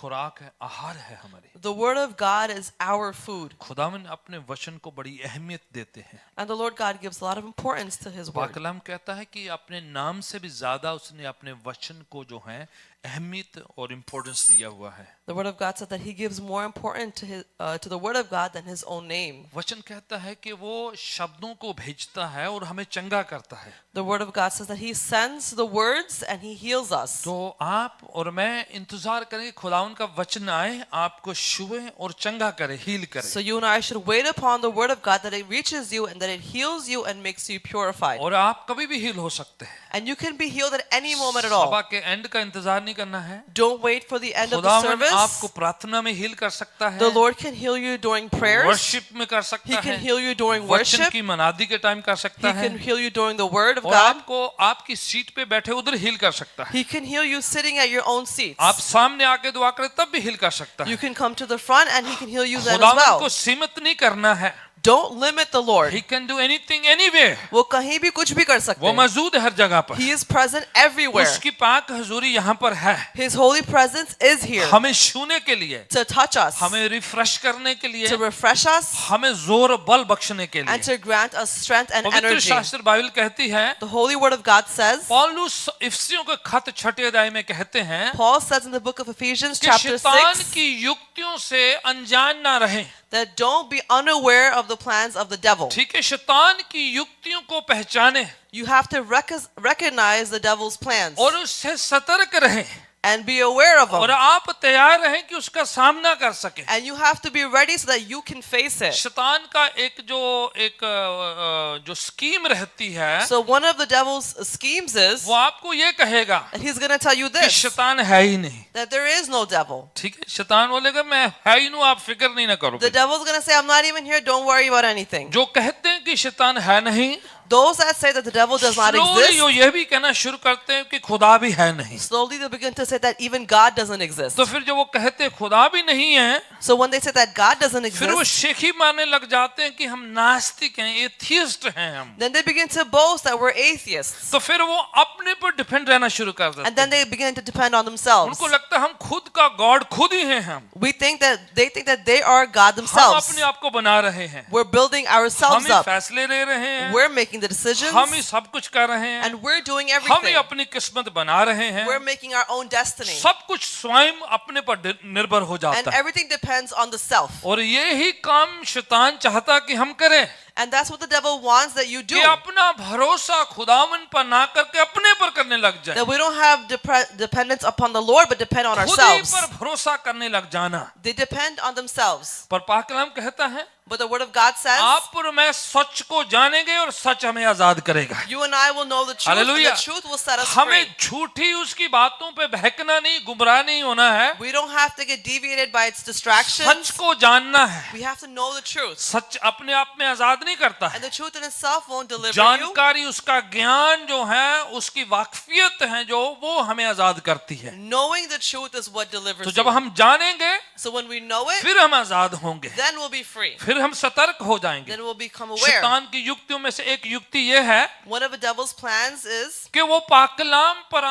खुराक है, आहार है हमारी। The word of God is our food. खुदावन अपने वचन को बड़ी अहमियत देते हैं। And the Lord God gives a lot of importance to his word. पाकलाम कहता है कि अपने नाम से भी ज्यादा उसने अपने वचन को जो है अहमियत और इम्पोर्टेंस दिया हुआ है। The word of God said that he gives more importance to the word of God than his own name. वचन कहता है कि वो शब्दों को भेजता है और हमें चंगा करता है। The word of God says that he sends the words and he heals us. तो आप और मैं इंतजार करें कि खुदावन का वचन आए, आपको छुए और चंगा करे, हील करे। So you and I should wait upon the word of God that it reaches you and that it heals you and makes you purified. और आप कभी भी हील हो सकते हैं। And you can be healed at any moment at all. सभा के and का इंतजार नहीं करना है। Don't wait for the end of the खुदावन service. आपको प्रार्थना में हील कर सकता है। The Lord can heal you during prayers. Worship में कर सकता He है। can heal you during वचन worship. की मनादी के टाइम कर सकता He है। can heal you during the word of और God. आपको आपकी सीट पे बैठे उधर हील कर सकता है। He can heal you sitting at your own seats. आप सामने आके दुआ करें तब भी हील कर सकता है। You can come to the front and he can heal you then as खुदावन well. को सीमित नहीं करना है। Don't limit the Lord. He can do anything anywhere. वो कहीं भी कुछ भी कर सकते वो हैं. मौजूद है हर जगह पर। He is present everywhere. उसकी पाक हुजूरी यहाँ पर है। His holy presence is here हमें छूने के लिए, to touch us, हमें रिफ्रेश करने के लिए, to refresh us, हमें जोर बल बख्शने के and लिए। to grant us strength and पवित्र energy. शास्त्र बाइबल कहती है, The holy word of God says, पौलुस इफिसियों के खत 6 अध्याय में कहते हैं Paul says in the book of Ephesians कि chapter शैतान 6, की युक्तियों से अनजान ना रहें। that don't be unaware of the plans of the devil. ठीक है, शैतान की युक्तियों को पहचाने You have to recognize the devil's plans और उससे सतर्क रहें and be aware of और them. आप तैयार रहें कि उसका सामना कर सकें। And you have to be ready so that you can face it. शैतान का जो स्कीम रहती है, So one of the devil's schemes is वो आपको ये कहेगा that he's going to tell you कि this, शैतान है ही नहीं। that there is no devil. ठीक है, शैतान बोलेगा मैं है ही नहीं, आप फिक्र नहीं ना करो। The devil's going to say, I'm not even here, don't worry about anything. जो कहते हैं कि शैतान है नहीं, Those that say that the devil does not slowly exist, वो ये भी कहना शुरू करते हैं कि खुदा भी है नहीं। slowly they begin to say that even God doesn't exist. तो फिर जब वो कहते हैं खुदा भी नहीं है, So when they say that God doesn't फिर वो exist, शेखी मारने लग जाते हैं कि हम नास्तिक हैं, एथियस्ट हैं हम। then they begin to boast that we're atheists. तो फिर वो अपने पर डिपेंड रहना शुरू कर देते And then हैं। they begin to depend on themselves. उनको लगता है हम खुद का गॉड खुद ही हैं हम। They think that they are God हम themselves. अपने आप को बना रहे हैं। We're building हम ourselves ही up. फैसले ले रहे हैं। We're making the decisions. हम ही सब कुछ कर रहे हैं। And we're doing हम ही everything. अपनी किस्मत बना रहे हैं। We're making our own destiny. सब कुछ स्वयं अपने पर निर्भर हो And जाता है। everything depends on the self. और यही काम शैतान चाहता कि हम करें And that's what the devil wants that you do. कि अपना भरोसा खुदावन पर ना करके अपने पर करने लग जाए। That we don't have dependence upon the Lord but depend on खुद ही ourselves. पर भरोसा करने लग जाना। They depend on themselves. पर पाक कलाम कहता है But the word of God says, आप और मैं सच को जानेंगे और सच हमें आजाद करेगा। you and I will know the truth and hallelujah. the truth will set us free. हमें झूठी उसकी बातों पे बहकना नहीं, गुमराह नहीं होना है। We don't have to get deviated by its such distractions. को जानना है। We have to know the truth. सच अपने आप में आजाद नहीं करता And है। the truth in itself won't deliver you. जानकारी, उसका ज्ञान जो है, उसकी वाकफियत है जो, वो हमें आजाद करती है। Knowing the truth is what तो delivers जब you. हम जानेंगे So when we know it, फिर हम आजाद होंगे, then we'll be free. फिर हम सतर्क हो जाएंगे। Then we'll become aware. शैतान की युक्तियों में से एक युक्ति ये है One of the devil's plans is कि वो पाकलाम पर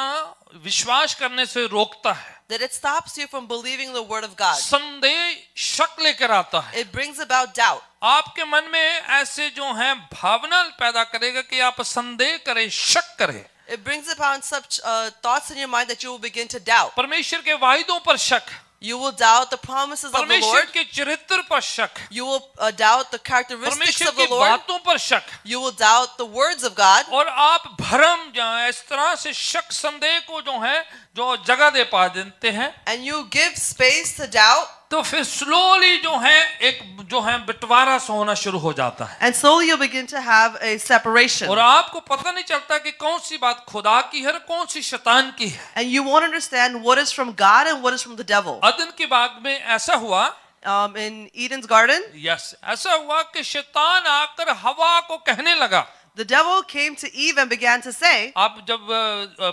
विश्वास करने से रोकता है। that it stops you from believing the word of God. संदेह शक लेकर आता है। It brings about doubt. आपके मन में ऐसे जो हैं भावना पैदा करेगा कि आप संदेह करें, शक करें। It brings upon such thoughts in your mind that you will begin to doubt. परमेश्वर के वायदों पर शक, You will doubt the promises of the परमेश्वर Lord. के चरित्र पर शक, You will doubt the characteristics परमेश्वर of the की Lord. बातों पर शक, You will doubt the words of God. और आप भरम जाए इस तरह से शक संदेह को जो है जो जगह दे पा देते हैं, And you give space to doubt. तो फिर स्लोली जो है एक जो है बंटवारा सा होना शुरू हो जाता है। And slowly you'll begin to have a separation. और आपको पता नहीं चलता कि कौन सी बात खुदा की है और कौन सी शैतान की है। And you won't understand what is from God and what is from the devil. अदन के बाग में ऐसा हुआ, In Eden's garden, ऐसा हुआ कि शैतान आकर हवा को कहने लगा। the devil came to Eve and began to say, आप जब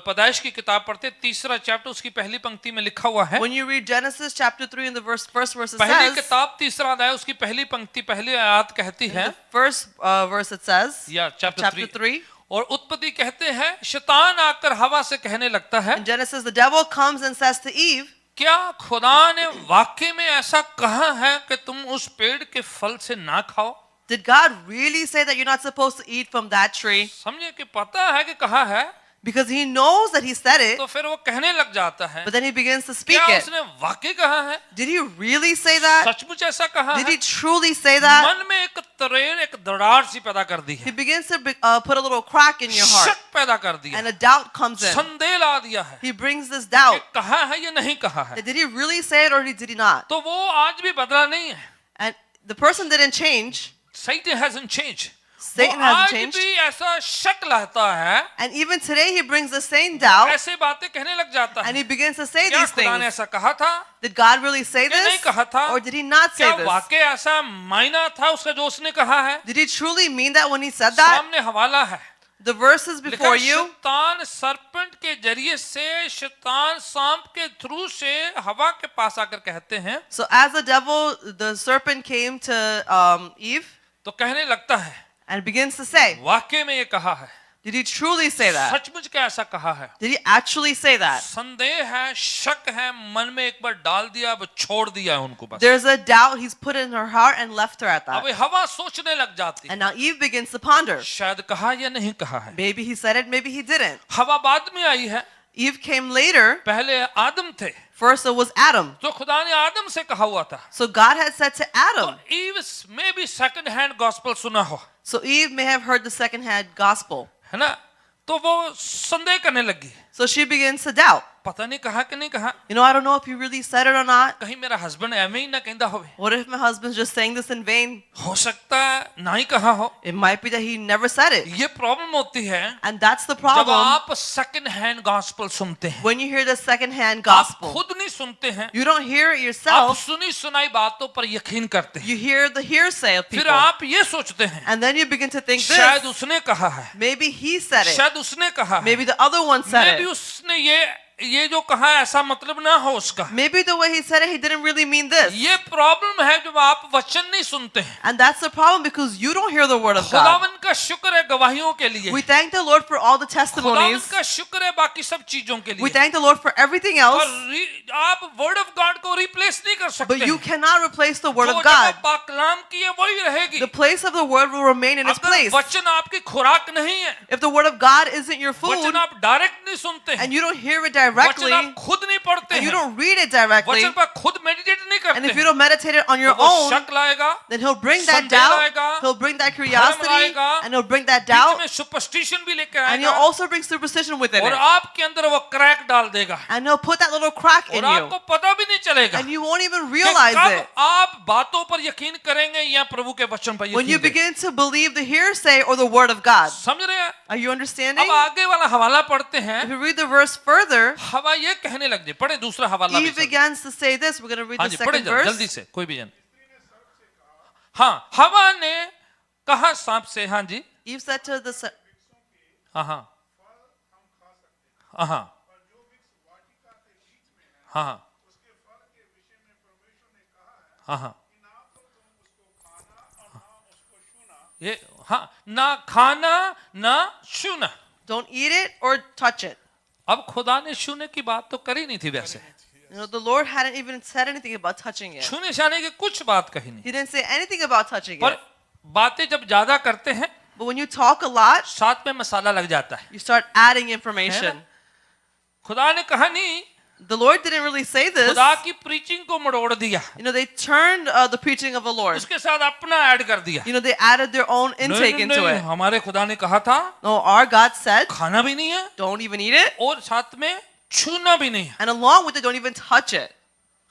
पैदाइश की किताब पढ़ते, 3रा चैप्टर उसकी पहली पंक्ति में लिखा हुआ है। when you read Genesis chapter 3 in the first verse it पहली says, किताब 3रा अध्याय उसकी पहली पंक्ति पहली आयत कहती है, the first verse it says, chapter 3, और उत्पत्ति कहते हैं शैतान आकर हवा से कहने लगता है in Genesis the devil comes and says to Eve, क्या खुदा ने वाकई में ऐसा कहा है कि तुम उस पेड़ के फल से ना खाओ? Did God really say that you're not supposed to eat from that tree? समझे कि पता है कि कहा है, Because he knows that he said it, तो फिर वो कहने लग जाता है। but then he begins to speak क्या it. उसने वाकई कहा है? Did he really say that? सचमुच ऐसा कहा Did है? he truly say that? मन में एक तरेर, एक दरार सी पैदा कर दी He है, begins to put a little crack in your heart, शक पैदा कर दिया, and a doubt comes in. संदेह ला दिया है He brings this कि doubt. कहा है या नहीं कहा है। Did he really say it or did he not? तो वो आज भी बदला नहीं है। And the person didn't change. Satan hasn't changed. Satan वो hasn't आज changed. भी ऐसा शक लाता है, And even today he brings the same doubt ऐसे बातें कहने लग जाता and है। he begins to say क्या these खुदा ने things. ऐसा कहा था? Did God really say क्या नहीं this? कहा था? Or did he not say क्या this? वाकई ऐसा मायना था उसका जो उसने कहा है? Did he truly mean that when he said that? सामने हवाला है, The verses लिखा before है, you, शैतान सरपेंट के जरिए से, शैतान सांप के थ्रू से हवा के पास आकर कहते हैं, so as the serpent came to Eve तो कहने लगता है and begins to say, वाकई में ये कहा है, did he truly say that? सचमुच क्या ऐसा कहा है? Did he actually say that? संदेह है, शक है, मन में एक बार डाल दिया, अब छोड़ दिया है उनको बस। There's a doubt he's put in her heart and left her at अब that. ये हवा सोचने लग जाती है, And now Eve begins to ponder. शायद कहा या नहीं कहा है। Maybe he said it, maybe he didn't. हवा बाद में आई है, Eve came later. पहले आदम थे, First it was Adam. तो खुदा ने आदम से कहा हुआ था। So God had said to तो Adam. ईव में भी सेकंड हैंड गॉस्पेल सुना हो, So Eve may have heard the second-hand gospel. है ना? तो वो संदेह करने लगी, So she begins to doubt. पता नहीं कहा कि नहीं कहा, You know, I don't know if he really said it or not. कहीं मेरा हस्बैंड एवं ही ना कहता होवे, What if my husband's just saying this in vain? हो सकता है ना ही कहा हो। It might be that he never said it. ये प्रॉब्लम होती है And that's the जब problem आप सेकंड हैंड गॉस्पेल सुनते हैं, when you hear the second-hand आप gospel. खुद नहीं सुनते हैं, You don't hear it आप yourself. सुनी सुनाई बातों पर यकीन करते हैं, You hear the hearsay of फिर people. आप ये सोचते हैं And then you begin to think शायद this. उसने कहा है, Maybe he said it. शायद उसने कहा है, Maybe the other one said maybe it. उसने ये जो कहा है ऐसा मतलब ना हो उसका। Maybe the way he said it, he didn't really mean this. ये प्रॉब्लम है जब आप वचन नहीं सुनते हैं। And that's the problem because you don't hear the word of God. खुदावन का शुक्र है गवाहियों के लिए, We thank the Lord for all the खुदावन testimonies. का शुक्र है बाकी सब चीजों के We लिए, thank the Lord for everything और else. आप वर्ड ऑफ गॉड को रिप्लेस नहीं कर सकते But you हैं। cannot replace the word जो of जगह God. पाकलाम की है वही रहेगी। The place of the word will remain in its अगर place. वचन आपकी खुराक नहीं है, If the word of God isn't your food वचन आप डायरेक्ट नहीं सुनते हैं, and you don't hear it वचन directly आप खुद नहीं पढ़ते and you हैं, don't read it directly, वचन पर खुद मेडिटेट नहीं and करते if you हैं, don't meditate it on your तो वो own, शक लाएगा, then he'll bring that संदेह लाएगा, doubt, he'll bring that curiosity, लाएगा, and he'll bring that beach doubt, में सुपरस्टिशन भी लेकर and he'll आएगा, also bring superstition within और it. आपके अंदर वो क्रैक डाल देगा, And he'll put that little crack in और you, आपको पता भी नहीं चलेगा and you won't even कि realize कब it. आप बातों पर यकीन करेंगे या प्रभु के वचन पर When you यकीन करेंगे। begin to believe the hearsay or the word of God. समझ रहे हैं? Are you understanding? अब आगे वाला हवाला पढ़ते If हैं, you read the verse further, हवा ये कहने लग जाए, पढ़े दूसरा हवाला भी Eve चलो। begins to say this. We're going to read हाँ the जी, पढ़े second जल्दी verse. से, कोई भी जन। हाँ, हवा ने कहा सांप से, हाँ जी, Eve said to the हाँ हाँ हाँ हाँ हाँ हाँ हाँ ये हाँ, ना खाना ना छूना। don't eat it or touch it. अब खुदा ने छूने की बात तो करी नहीं थी वैसे, You know, the Lord hadn't even said anything about touching it. छूने छाने की कुछ बात कही नहीं, He didn't say anything about touching पर it. बातें जब ज्यादा करते हैं But when you talk a lot, साथ में मसाला लग जाता है। you start adding information. खुदा ने कहा नहीं, The Lord didn't really say this. खुदा की प्रीचिंग को मरोड़ दिया, You know, they turned the preaching of the Lord. उसके साथ अपना ऐड कर दिया। You know, they added their own intake नहीं, into नहीं, it. हमारे खुदा ने कहा था No, our God said, खाना भी नहीं है don't even eat it. और साथ में छूना भी नहीं है। And along with it, don't even touch it.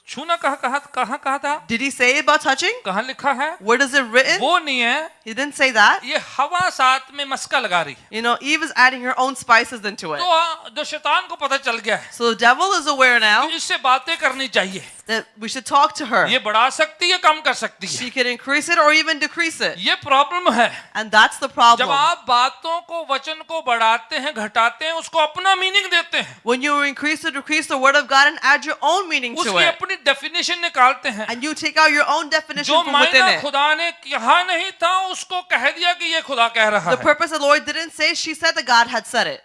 छूना कहा था, Did he say about touching? कहाँ लिखा है? Where is it written? वो नहीं है, He didn't say that. ये हवा साथ में मस्का लगा रही है। You know, Eve is adding her own spices into it. तो जो शैतान को पता चल गया है So the devil is aware now कि इससे बातें करनी चाहिए, that we should talk to her. ये बढ़ा सकती है, कम कर सकती है, She can increase it or even decrease it. ये प्रॉब्लम है। And that's the जब problem. आप बातों को वचन को बढ़ाते हैं, घटाते हैं, उसको अपना मीनिंग देते हैं, When you increase or decrease the word of God and add your own meaning to उसकी it. अपनी डेफिनेशन निकालते हैं, And you take out your own definition जो from within मायना it. खुदा ने कहा नहीं था उसको कह दिया कि ये खुदा कह रहा The है। purpose the Lord didn't say, she said that God had said it.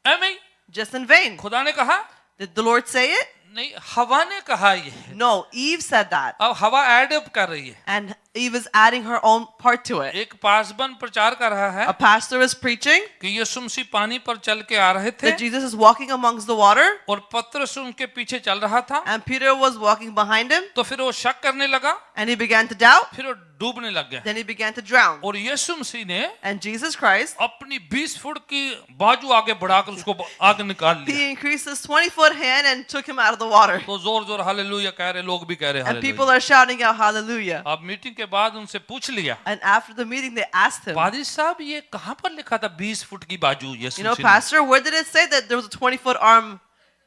ऐमें Just in vain. खुदा ने कहा Did the Lord say it? नहीं, हवा ने कहा ये। No, Eve said that. अब हवा ऐड अप कर रही है। And Eve is adding her own part to it. एक पासबन प्रचार कर रहा है A pastor is preaching कि यीशु मसीह पानी पर चल के आ रहे थे that Jesus is walking amongst the water, और पतरस उनके पीछे चल रहा था। and Peter was walking behind him, तो फिर वो शक करने लगा, and he began to doubt. फिर वो डूबने लग गया। Then he began to drown. और यीशु मसीह ने And Jesus Christ, अपनी 20 फुट की बाजू आगे बढ़ाकर उसको आगे निकाल लिया। he increased his 20-foot hand and took him out of the water. तो जोर जोर हालेलुया कह रहे, लोग भी कह रहे And people hallelujah. are shouting out hallelujah. अब मीटिंग के बाद उनसे पूछ लिया, And after the meeting, they asked him, पादरी साहब ये कहाँ पर लिखा था 20 फुट की बाजू यीशु you know, मसीह ने? Pastor, where did it say that there was a 20-foot arm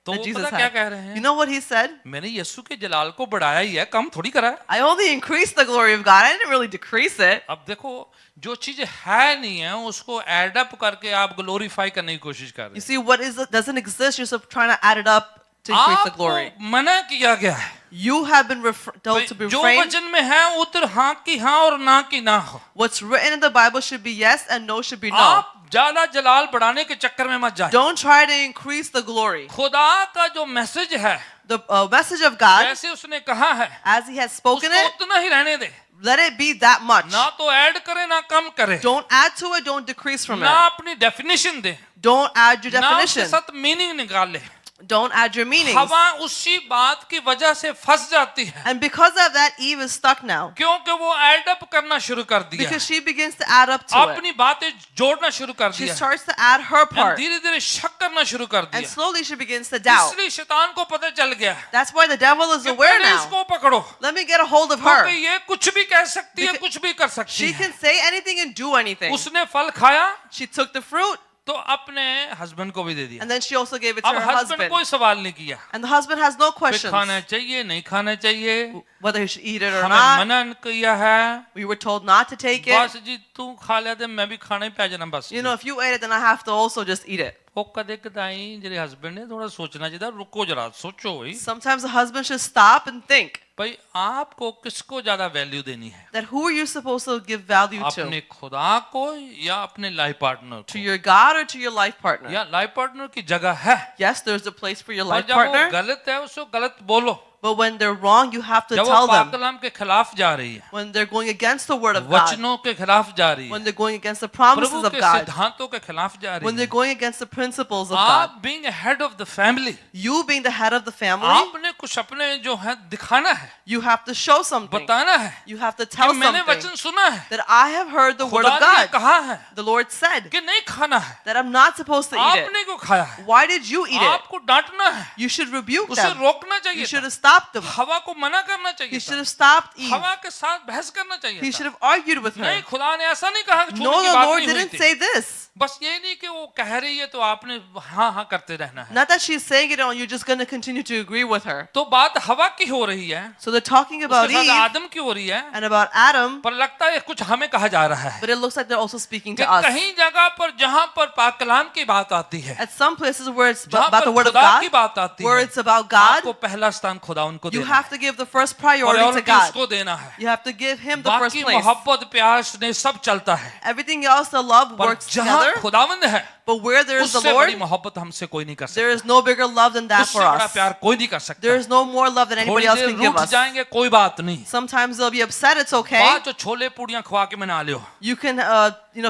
तो that वो Jesus पता क्या कह had? रहे You हैं? know what he said? मैंने यीशु के जलाल को बढ़ाया ही है, कम थोड़ी करा है। I only increased the glory of God. I didn't really decrease it. अब देखो, जो चीजें है नहीं है उसको एड अप करके आप ग्लोरीफाई करने की कोशिश कर रहे You see, what doesn't exist, you're trying to add it up to increase the glory. आपको मना किया गया है You have been told to जो refrain. वचन में है उधर हाँ की हाँ और ना की ना हो। What's written in the Bible should be yes and no should be no. आप ज्यादा जलाल बढ़ाने के चक्कर में मत जाए। Don't try to increase the glory. खुदा का जो मैसेज है The message of God, जैसे उसने कहा है as He has spoken उसको it, उतना ही रहने दे, let it be that much. ना तो ऐड करे ना कम करे, Don't add to it, don't decrease from ना it. अपनी definition they, Don't add your ना उसके definition. साथ मीनिंग निकाले। Don't add your meanings. हवा उसी बात की वजह से फंस जाती है And because of that, Eve is stuck now. क्योंकि वो एड अप करना शुरू कर दिया, Because she begins to add up to it. अपनी बातें जोड़ना शुरू कर She दिया, starts to add her part. धीरे धीरे शक करना शुरू कर And दिया। slowly she begins to doubt. इसलिए शैतान को पता चल गया That's why the devil is कि aware पहले now. इसको पकड़ो, Let me get a hold of क्योंकि her. ये कुछ भी कह सकती है, Because कुछ भी कर सकती She है। can say anything and do anything. उसने फल खाया She took the fruit तो अपने हस्बैंड को भी दे दिया। and then she also gave it to अब her हस्बैंड husband. कोई सवाल नहीं किया And the husband has no कि questions खाना चाहिए नहीं खाना चाहिए, whether he should eat it or हमें not. मना किया है, We were told not to take it. बस जी तू खा ले दे मैं भी खाना ही पै जाना बस। You know, if you ate it, then I have to also just eat it. वो कदे कदाई जेरे हस्बैंड ने थोड़ा सोचना चाहिए, रुको जरा सोचो भाई, Sometimes the husband should stop and think भाई आपको किसको ज्यादा वैल्यू देनी है, that who are you supposed to give value अपने to? खुदा को या अपने लाइफ पार्टनर To को? your God or to your life partner? या लाइफ पार्टनर की जगह है, Yes, there's a place for your और life जब वो partner. गलत है उसको गलत बोलो, But when they're wrong, you have to जब वो tell पाक them. कलाम के खिलाफ जा रही है, When they're going against the word of God. वचनों के खिलाफ जा रही When है, they're going against the promises Prabhu of के God. सिद्धांतों के खिलाफ जा When रही they're है, going against the principles of God. आप being head of the family, You being the head of the family, आपने कुछ अपने जो है दिखाना है, you have to show something. बताना है You have to कि tell मैंने something. वचन सुना है, That I have heard the word खुदा of ने ये God. कहा है The Lord said कि नहीं खाना है, that I'm not supposed to eat it. आपने क्यों खाया है, Why did you eat it? आपको डांटना है, You should rebuke उसे them. रोकना You चाहिए should था, have stopped them. हवा को मना करना He चाहिए should था, have stopped Eve. हवा के साथ बहस करना He चाहिए should था। have argued with नहीं, her. खुदा ने ऐसा नहीं कहा कि No, छूने की the बात Lord नहीं हुई didn't थी, say this. बस ये नहीं कि वो कह रही है तो आपने हाँ हाँ करते रहना है। Not that she's saying it and you're just going to continue to agree with her. तो बात हवा की हो रही है, So they're talking about उसके साथ Eve आदम की हो रही है, and about Adam, पर लगता है कुछ हमें कहा जा रहा है but it looks like they're also speaking कि to us. कहीं जगह पर जहाँ पर पाक कलाम की बात आती है, At some places where it's जहाँ about पर the word of खुदा की God, बात आती where है, it's about God, आपको पहला स्थान खुदा उनको you देना have है, to give the first priority to priority God. उसको देना है, You have to give Him the first बाकी place. मोहब्बत प्यार स्नेह सब चलता है, Everything else, the love पर works जहाँ together. खुदावंद है But where there is the उससे Lord, बड़ी मोहब्बत हमसे कोई नहीं कर there सकता, is no bigger love than that उससे for बड़ा us. प्यार कोई नहीं कर सकता। There is no more love than थोड़ी anybody else there can give रूठ us. जाएंगे कोई बात नहीं, Sometimes they'll be upset, it's okay. बाद जो छोले पूड़ियां खवा के मना लियो, You can,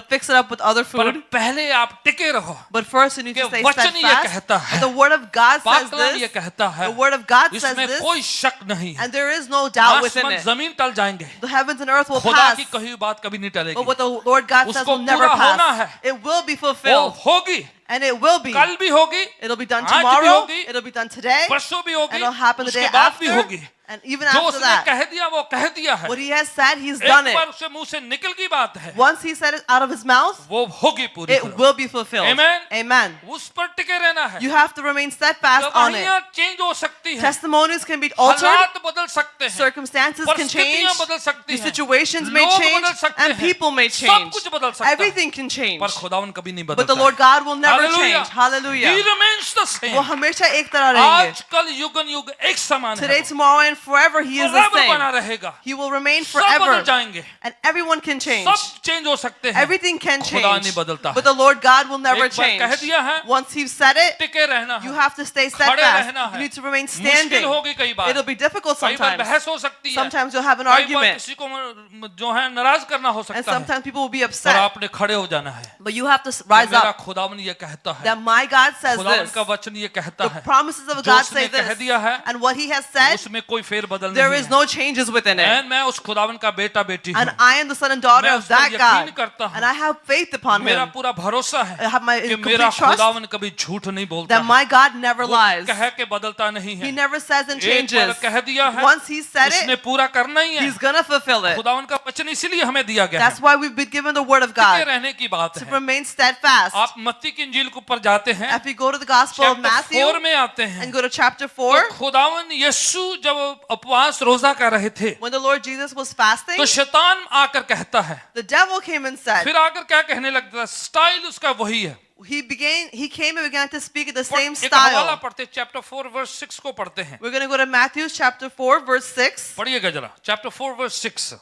fix it up with other पर food. पहले आप टिके रहो। But first you need to कि stay वचन ये कहता steadfast. है, And the word of God पाक says कलाम ये this. कहता है, The word of God says इसमें this. कोई शक नहीं है, And there is no doubt within आसमान it. जमीन टल जाएंगे, The heavens and earth will खुदा pass. की कही हुई बात कभी नहीं टलेगी, But what the Lord God says उसको will never पूरा होना pass. है, It will be वो fulfilled. होगी, And it will be. कल भी होगी, It'll be done आज भी tomorrow. होगी, It'll be done today. परसों भी होगी, And it'll happen the उसके day बाद भी after. होगी, And even जो after उसने that. कह दिया वो कह दिया है, What He has said, He's done एक it. बार उसके मुंह से निकल गई बात है, Once He said it out of His mouth, वो होगी पूरी it तरह। will be fulfilled. Amen. Amen. उस पर टिके रहना है, You have to remain steadfast on it. गवाहियां चेंज हो सकती है, Testimonies can be altered. हालात बदल सकते हैं, Circumstances can change. परिस्थितियां बदल सकती The हैं, situations may लोग change. बदल सकते And हैं, people may सब change. कुछ बदल सकता है, Everything can change. पर खुदावन कभी नहीं But the बदलता। Lord God will never Hallelujah. change. Hallelujah. He remains the same. वो हमेशा एक तरह रहेंगे. आज कल युग युग एक समान Today, है, tomorrow, and and forever He is the forever बना same. रहेगा, He will remain सब बदल forever. जाएंगे, And everyone can change. सब चेंज हो सकते हैं, Everything can खुदा नहीं change. बदलता But है। the Lord God will never एक बार change. कह दिया है, Once He's said it, टिके रहना you है, have to stay खड़े steadfast. रहना You है, need to remain मुश्किल standing. होगी कई बार, It'll be difficult कई बार sometimes. बहस हो सकती है, Sometimes you'll have an कई बार argument. किसी को जो है नाराज करना हो And सकता है, sometimes people will be पर upset. आपने खड़े हो जाना है। But you have to कि rise मेरा up. खुदावन ये कहता है, That my God says खुदावन this. का वचन ये कहता The है, promises of जो God उसने say कह this. दिया है, And what He has said, उसमें कोई फेर बदल there नहीं is है। no changes within it. मैं उस खुदावन का बेटा बेटी हूँ, And I am the son and daughter मैं of उस पर that यकीन God. करता हूँ, And I have faith upon मेरा Him. पूरा भरोसा I है have my कि complete मेरा trust खुदावन कभी झूठ नहीं बोलता that है, my God never वो lies. कह के बदलता नहीं है, He never says and एक बार changes. कह दिया है, Once He said उसने it, पूरा करना ही है। He's gonna fulfill it. खुदावन का वचन इसीलिए हमें दिया गया That's है, why we've been given the word of टिके God रहने की बात to है। remain steadfast. आप मत्ती की इंजील के ऊपर जाते हैं, If we go to the Gospel of chapter Matthew 4 में आते हैं, and go to chapter तो 4, खुदावन यीशु जब उपवास रोजा कर रहे थे, when the Lord Jesus was fasting, तो शैतान आकर कहता है, the devil came and said, फिर आकर क्या कहने लगता है, स्टाइल उसका वही है। he came and began to speak in the पर same एक हवाला style. पढ़ते, चैप्टर 4 वर्स 6 को पढ़ते हैं, We're going to go to Matthew chapter 4 verse 6. पढ़िएगा जरा, चैप्टर 4 वर्स 6।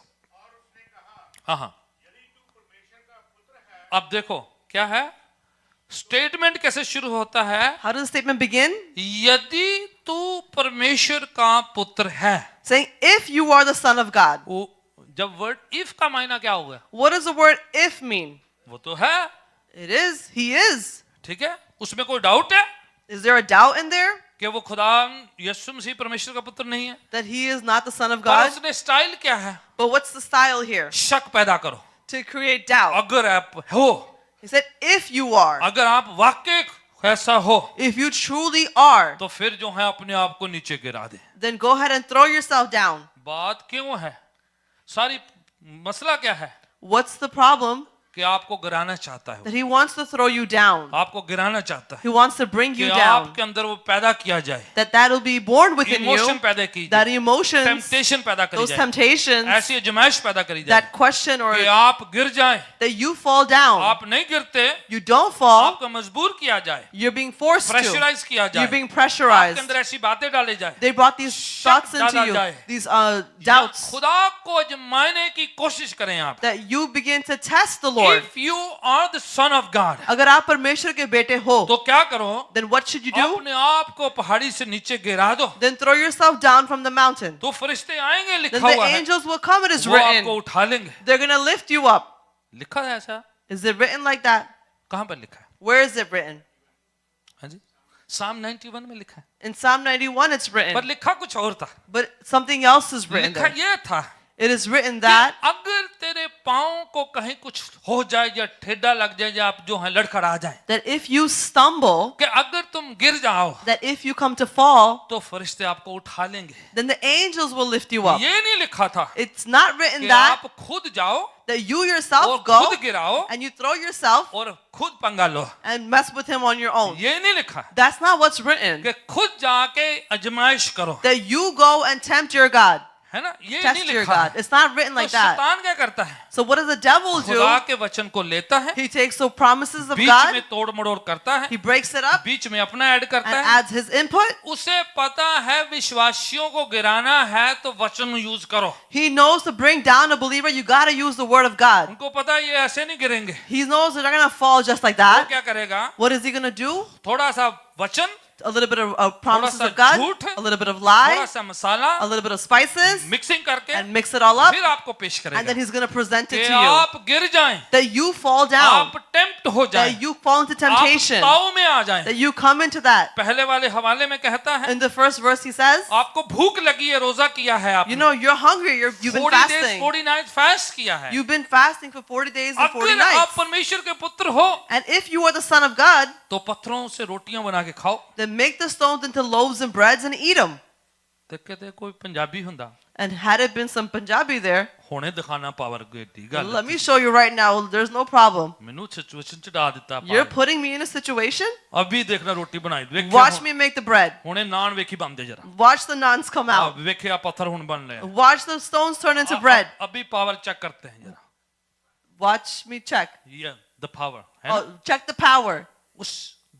हाँ हाँ, अब देखो क्या है, स्टेटमेंट कैसे शुरू होता है, How does the statement begin? यदि तू परमेश्वर का पुत्र है। Saying, if you are the son of God. वो जब वर्ड इफ का मायना क्या होगा, What does the word if mean? वो तो है, It is, he is. ठीक है, उसमें कोई डाउट है Is there a doubt in there कि वो खुदा यीशु मसीह परमेश्वर का पुत्र नहीं है? that he is not the son of पर God? उसने स्टाइल क्या है, But what's the style here? शक पैदा करो। To create doubt. अगर आप हो, He said, if you are, अगर आप वाकई ऐसा हो, if you truly are, तो फिर जो है अपने आप को नीचे गिरा दे। then go ahead and throw yourself down. बात क्यों है, सारी मसला क्या है What's the problem? कि आपको गिराना चाहता है, That he wants to throw you down. आपको गिराना चाहता है He wants to bring कि you down. आपके अंदर वो पैदा किया जाए, That will be born within emotion you. पैदा की That जाए, emotions, टेम्पटेशन पैदा करी those जाए, temptations, ऐसी अजमाइश पैदा करी जाए that question or कि आप गिर जाएं। that you fall down. आप नहीं गिरते, You don't fall. आपको मजबूर किया जाए, You're being forced to. Pressurise किया You're जाए, being आपके pressurized. अंदर ऐसी बातें डाले जाए, They brought these thoughts डाला into you, जाए। these doubts, खुदा को आजमाने की कोशिश करें आप। that you begin to test the Lord. If you are the son of God, अगर आप परमेश्वर के बेटे हो, तो क्या करो, then what should you do? अपने आप को पहाड़ी से नीचे गिरा दो, Then throw yourself down from the mountain. तो फरिश्ते आएंगे, लिखा Then the हुआ है, angels will come, it is वो आपको written. उठा लेंगे। They're going to lift you up. लिखा है ऐसा, Is it written like that? कहाँ पर लिखा है? Where is it written? हाँ जी, Psalm 91 में लिखा है, In Psalm 91 it's पर written. लिखा कुछ और था। But something else is written लिखा there. ये था It is written कि that अगर तेरे पाँव को कहीं कुछ हो जाए या ठेडा लग जाए या आप जो है लड़खड़ा जाए, if you stumble, कि अगर तुम गिर जाओ that if you come to fall, तो फरिश्ते आपको उठा लेंगे। then the angels will lift you up. ये नहीं लिखा था It's not written कि that आप खुद जाओ that you और yourself go खुद गिराओ and you throw yourself और खुद पंगा लो, and mess with him on your own. ये नहीं लिखा That's not what's written. कि खुद जाके आजमाइश करो, That you go and tempt your God. है ना, ये नहीं Test your लिखा God. है। It's not written तो like that. शैतान क्या करता है, So what does the devil do? खुदा के वचन को लेता है, He takes the promises of beach God, में तोड़ मड़ोड़ करता है, he breaks it up बीच में अपना ऐड and करता है। adds his input. उसे पता है विश्वासियों को गिराना है तो वचन यूज करो, He knows to bring down a believer, you got to use the word of God. उनको पता है ये ऐसे नहीं गिरेंगे। He knows that they're going to fall just like वो that. क्या करेगा, What is he going to do? थोड़ा सा वचन, A little bit of promises सा of God, झूठ, a little bit of थोड़ा lie, सा मसाला a little bit of spices, mixing करके and mix it all up, फिर आपको पेश and then करेगा he's going to present it कि to you. आप गिर जाएं, That you fall down, आप टेम्प्ट हो जाएं, that you fall into आप temptation, ताव में आ जाएं। that you come into that. पहले वाले हवाले में कहता है, In the first verse he says, आपको भूख लगी है, रोजा किया है you आपने, know, you're hungry, you've been 40 days fasting. 40 nights fast किया है। You've been fasting for 40 days and 40 अगर आप nights. परमेश्वर के पुत्र हो And if you are the son of God, तो पत्थरों से रोटियां बना के खाओ। then make the stones into loaves and breads and eat them. कहते कोई पंजाबी हुंदा And had it been some Punjabi there, ਹੁਣੇ ਦਿਖਾਣਾ ਪਾਵਰ ਦੀ ਗੱਲ, let me show you right now, there's no problem. ਮੈਨੂੰ ਸਿਚੁਏਸ਼ਨ ਚ ਡਾ ਦਿੱਤਾ You're power. putting me in a situation? अभी देखना रोटी बनाई, ਵੇਖਿਆ Watch me make the bread. ਹੁਣੇ ਨਾਨ ਵੇਖੀ ਬੰਦੇ ਜਰਾ, Watch the naans come out. ਵੇਖਿਆ ਪत्थर ਹੁਣ ਬਣ ਲਿਆ, Watch the stones turn into bread. अभी पावर चेक करते हैं जरा, Watch me check. ये द पावर है ना, Oh, check the power. उस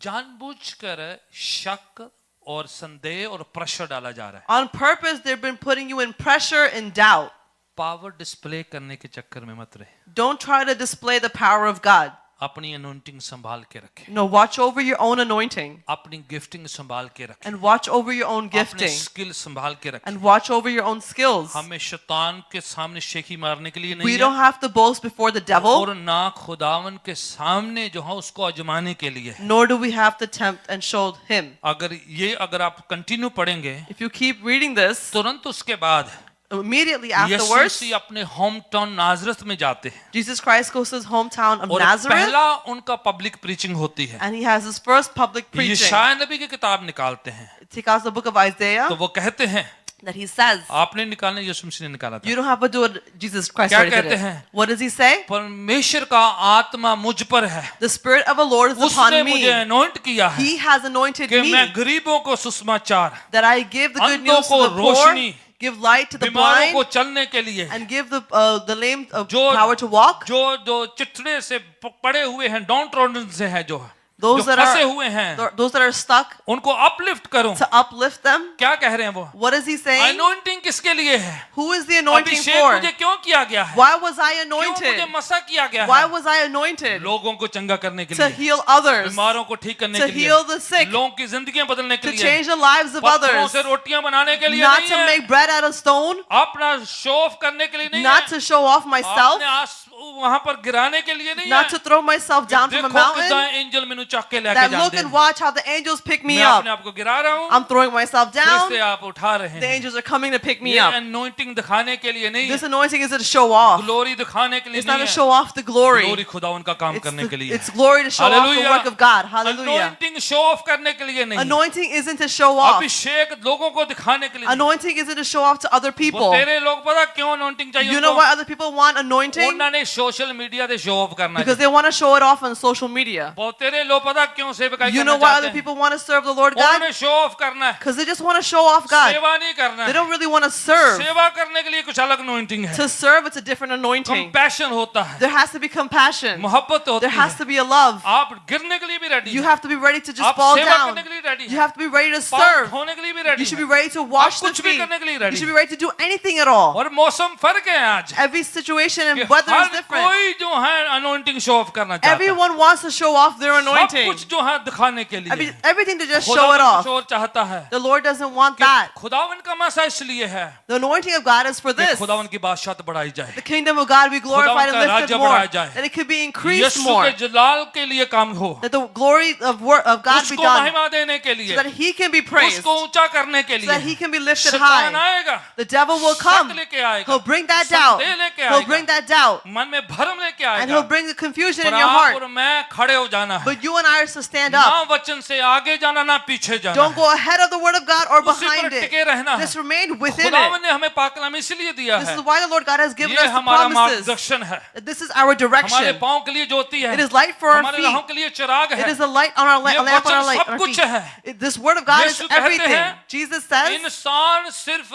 जानबूझकर शक और संदेह और प्रेशर डाला जा रहा है। On purpose, they've been putting you in pressure and doubt. Power display करने के चक्कर में मत रहे। Don't try to display the power of God. अपनी अनॉइंटिंग संभाल के रखें। No, watch over your own anointing अपनी गिफ्टिंग संभाल के रखें। and watch over your own अपने gifting स्किल संभाल के रखें। and watch over your own skills. हमें शैतान के सामने शेखी मारने के लिए We नहीं don't है have to boast before the devil, और ना खुदावन के सामने जो है उसको आजमाने के लिए है। nor do we have to tempt and show him. अगर आप कंटिन्यू पढ़ेंगे If you keep reading this, तुरंत उसके बाद immediately यीशु afterwards, मसीह अपने होम टाउन नाजरत में जाते हैं Jesus Christ goes to his hometown of और Nazareth पहला उनका पब्लिक प्रीचिंग होती है। and he has his first public preaching. यशायाह नबी की किताब निकालते हैं Take out the book of Isaiah तो वो कहते हैं that he says, आपने निकालने यीशु मसीह ने निकाला you था। don't have to do it, Jesus Christ क्या already did कहते it. हैं? What does he say? परमेश्वर का आत्मा मुझ पर है, The Spirit of the Lord is उसने upon मुझे me. अनॉइंट किया है He has anointed कि मैं me गरीबों को सुसमाचार, that I give the good अंधों news to को the poor, Roshni, give light to the बीमारों को blind, चलने के लिए, and give the lame जो power to walk. जो चिट्ठड़े से पड़े हुए हैं, डाउन ट्रोडन से हैं, जो Those that फंसे हुए हैं, are those that are stuck, उनको अपलिफ्ट करूं। to uplift them. क्या कह रहे हैं वो? What is he saying? Anointing किसके लिए है? Who is the anointing Abhishek for? मुझे क्यों किया गया है? Why was I क्यों मुझे anointed? मसा किया गया Why है? was I anointed? लोगों को चंगा करने के To लिए, heal others, बीमारों को ठीक करने to के लिए, heal the sick, लोगों की जिंदगियां बदलने के to लिए, change the lives of पत्थरों others, से रोटियां बनाने के लिए not नहीं to है, make bread out of stone, अपना शो ऑफ करने के लिए नहीं not है, to show off myself, आपने वहां पर गिराने के लिए नहीं not है। to throw myself down from a देखो कितना mountain. एंजल मैंने चक के लेके That look जाते and हैं। watch how the angels pick me मैं up. अपने आप को गिरा रहा हूँ, I'm throwing myself फिर down. से आप उठा रहे The हैं। angels are coming to pick me ये up. अनॉइंटिंग दिखाने के लिए नहीं This है, anointing isn't to show off. Glory दिखाने के लिए It's not नहीं to है, show off the glory. Glory खुदा उनका काम करने के लिए It's glory to show off the Hallelujah. work of God. Hallelujah. Anointing show off करने के लिए नहीं, Anointing isn't to show off. अभिषेक लोगों को दिखाने के लिए नहीं। Anointing isn't to show off to other वो people. तेरे लोग पता क्यों अनॉइंटिंग चाहिए You know उनको? why other people want anointing? उन्होंने सोशल मीडिया से शो ऑफ करना Because है। they want to show it off on social media. वो तेरे लोग पता क्यों सेवकाई You करना know why चाहते other हैं? people want to serve the Lord God? उन्होंने शो ऑफ करना है, Because they just want to show off God. सेवा नहीं करना They है। don't really want to serve. सेवा करने के लिए कुछ अलग अनॉइंटिंग है, To serve, it's a different anointing. Compassion होता है, There has to be compassion. मोहब्बत होती There has है। to be a love. आप गिरने के लिए भी रेडी You हैं, have to be ready to just आप fall सेवा down. करने के लिए रेडी You हैं, have to be ready to पाप serve. होने के लिए भी You रेडी should be हैं, ready to wash the कुछ भी feet. करने के लिए You रेडी should be हैं। ready to do anything at all. और मौसम फर्क है आज, Every situation कि and weather is her different. कोई जो है अनॉइंटिंग शो ऑफ करना चाहता है, Everyone wants to show off their सब anointing. कुछ जो है दिखाने के लिए। Everything to just खुदा show it कुछ off. और चाहता है The Lord doesn't want कि that. खुदावन का मसा इसलिए है The anointing of God is for कि this. खुदावन की बादशाहत बढ़ाई जाए, The kingdom of God be glorified and खुदावन का lifted राज्य more. बढ़ाया जाए। That it could be increased Yeshu more. के जलाल के लिए काम हो, That the glory of God be उसको done. महिमा देने के So लिए, that He can be praised. उसको ऊंचा करने के So that लिए He can be lifted शैतान high. आएगा, The devil will शक come. लेके आएगा, He'll bring that doubt. संदेह लेके He'll bring आएगा, that doubt. मन में भरम लेके And आएगा, He'll bring the confusion in पर your आप heart. और मैं खड़े हो जाना है, But you and I are to stand ना up. वचन से आगे जाना ना पीछे जाना Don't है, go ahead of the word of God or उसी पर behind टिके it. रहना है। Just remain within खुदावन it. ने हमें पाकलाम इसलिए दिया This है, is why the Lord God has given ये us the हमारा promises. मार्गदर्शन है, This is our हमारे direction. पाँव के लिए ज्योति है, It is light for our हमारे राहों feet. के लिए चिराग It है। is a light on our ये a lamp on वचन our light. सब Our कुछ feet. है। This word of God is यीशु कहते everything. हैं, Jesus says, इंसान सिर्फ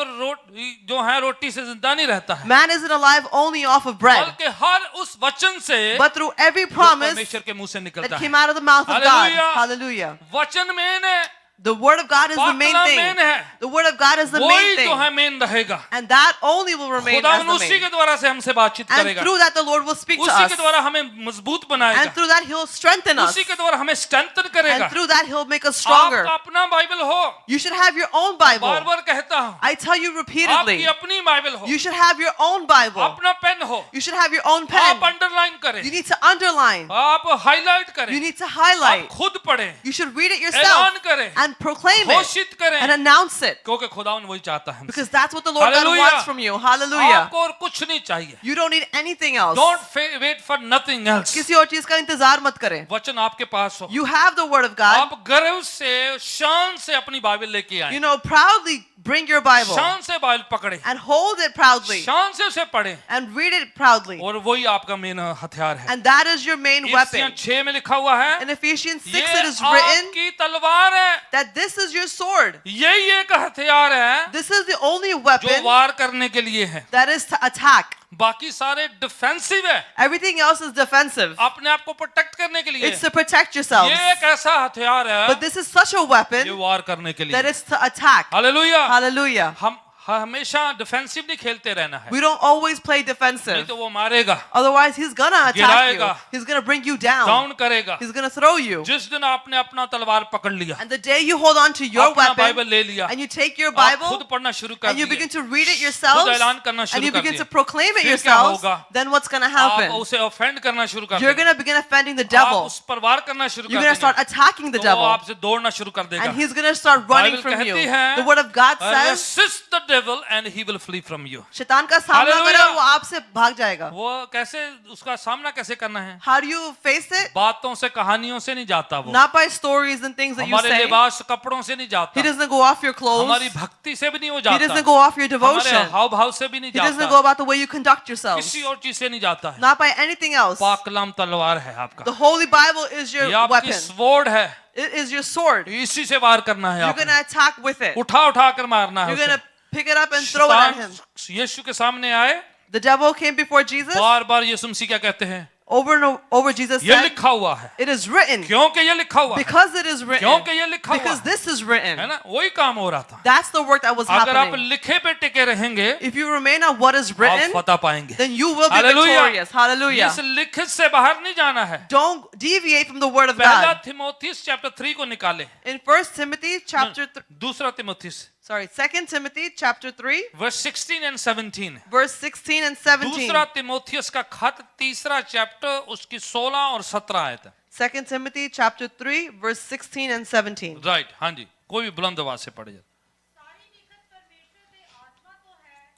जो है रोटी से जिंदा नहीं रहता है, man isn't alive only off of bread, बल्कि हर उस वचन से but through every जो promise परमेश्वर के मुंह से निकलता that है। came out of the mouth of God. Hallelujah. Hallelujah. वचन मेन है, The word of God is the main पाकलाम thing. Main है, The word of God is the main वही thing. जो है मेन रहेगा। And that only will remain as खुदावन the उसी main. के द्वारा से हमसे बातचीत And करेगा, through that the Lord will speak to उसी us. के द्वारा हमें मजबूत And बनाएगा, through that He'll strengthen us. उसी के द्वारा हमें स्ट्रेंथन करेगा। And through that He'll make us stronger. आपका अपना बाइबल हो, You should have your own bar Bible. बार कहता हूँ, I tell you आपकी repeatedly, अपनी बाइबल हो, you should have your own Bible. अपना पेन हो, You should have your own pen. आप अंडरलाइन करें, You need to underline. आप हाईलाइट करें, You need to आप highlight. खुद पढ़ें, You should read it yourself ऐलान करें, and proclaim it घोषित करें, and announce it. क्योंकि खुदावन वही चाहता है हमसे। Because that's what the Lord God Hallelujah. wants from you. Hallelujah. आपको और कुछ नहीं चाहिए। You don't need anything else. Don't wait for nothing else. किसी और चीज का इंतजार मत करें. वचन आपके पास हो, You have the word of God. आप गर्व से शान से अपनी बाइबल लेके आए, You know, proudly bring your Bible शान से बाइबल पकड़े, and hold it proudly शान से उसे पढ़े, and read it proudly. और वही आपका मेन हथियार है। And that is your main Ephesian weapon. 6 में लिखा हुआ है, In Ephesians 6 ये it is written आपकी तलवार है, that this is your sword. यही एक हथियार है This is the only जो weapon वार करने के लिए है, that is to attack. बाकी सारे डिफेंसिव है, Everything else is defensive. अपने आप को प्रोटेक्ट करने के लिए। It's to protect yourselves. ये एक ऐसा हथियार है But this is such a weapon ये वार करने के that लिए। is to attack. Hallelujah. Hallelujah. हम हमेशा डिफेंसिव नहीं खेलते रहना है, We don't always play नहीं defensive. तो वो मारेगा, Otherwise, he's gonna attack you. गिराएगा, He's gonna bring you down. Down करेगा। He's gonna throw you. जिस दिन आपने अपना तलवार पकड़ लिया, And the day you hold on to your अपना weapon बाइबल ले लिया, and you take your आप Bible खुद पढ़ना शुरू कर and you दिए, begin to read it खुद yourselves ऐलान करना and शुरू you कर begin to दिए, proclaim it फिर क्या yourselves, होगा? then what's gonna आप happen? उसे ऑफेंड करना शुरू कर You're देंगे, gonna begin offending the आप devil. उस पर वार करना शुरू You're कर gonna start देंगे, attacking the तो वो devil. आपसे दौड़ना शुरू कर देगा। And he's gonna start running Bible from you. कहती है, The word of God says, resist the devil and he will flee from you। शैतान का सामना Hallelujah. करो वो आपसे भाग जाएगा. वो कैसे उसका सामना कैसे करना है? How do you face it? बातों से कहानियों से नहीं जाता वो, Not by stories and things that you हमारे say. लिबास कपड़ों से नहीं He जाता, doesn't go off your clothes. हमारी भक्ति से भी नहीं वो He doesn't जाता, go off your हमारे devotion. हाव भाव से भी नहीं He doesn't जाता, go about the way you conduct yourselves. किसी और चीज से नहीं जाता है। Not by anything else. पाक कलाम तलवार है आपका, The Holy Bible is your ये आपकी weapon. स्वॉर्ड है, It is your sword. इसी से वार करना है You're आपको, gonna attack with it. उठा उठा कर मारना है You're उसे। gonna pick it up and throw it at him. शैतान यीशु के सामने आए, The devil came before Jesus. बार बार यीशु मसीह क्या कहते हैं? Over and over Jesus ये said, लिखा हुआ है, it is written. क्योंकि ये लिखा हुआ है, Because it is written. क्योंकि ये लिखा हुआ Because है, this is written. है ना? वही काम हो रहा था। That's the work that was अगर आप happening. लिखे पे टिके रहेंगे, If you remain on what is आप written, फतह पाएंगे। then you will be Hallelujah. victorious. Hallelujah. इस लिखित से बाहर नहीं जाना है। Don't deviate from the word of पहला God. थिमोथीस चैप्टर 3 को निकाले, In 1 Timothy chapter दूसरा थिमोथीस 2 Timothy chapter 3 verse 16 and 17, verse 16 and 17. दूसरा थिमोथियस का खत तीसरा चैप्टर उसकी 16 और 17 आयत है। 2 Timothy chapter 3 verse 16 and 17. Right, हाँ जी, कोई भी बुलंद आवाज से पढ़े जाए।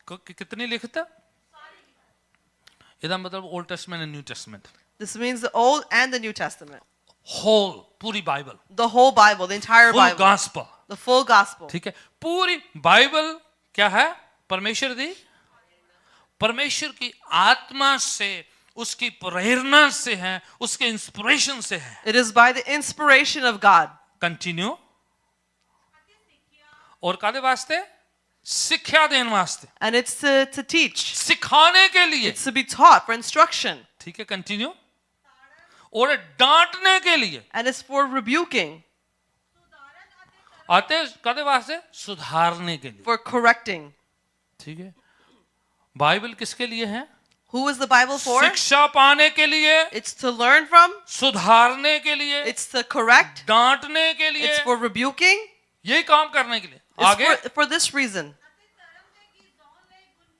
कितनी लिखत है? इधर मतलब Old Testament and New Testament, This means the Old and the New Testament. Whole पूरी Bible, The whole Bible, the entire full Bible. Gospel, The full gospel. ठीक है। पूरी बाइबल क्या है? परमेश्वर दी, परमेश्वर की आत्मा से, उसकी प्रेरणा से है, उसके इंस्पिरेशन से है। It is by the inspiration of God. Continue, और कादे वास्ते? शिक्षा देने वास्ते, And it's to teach. सिखाने के लिए, It's to be taught for instruction. ठीक है। कंटिन्यू, और डांटने के लिए, And it's for rebuking, आते कादे वास्ते? सुधारने के लिए, for correcting. ठीक है। बाइबल किसके लिए है? Who is the Bible for? शिक्षा पाने के लिए, It's to learn from. सुधारने के लिए, It's to correct. डांटने के लिए, It's for rebuking. यही काम करने के लिए। It's आगे for this reason.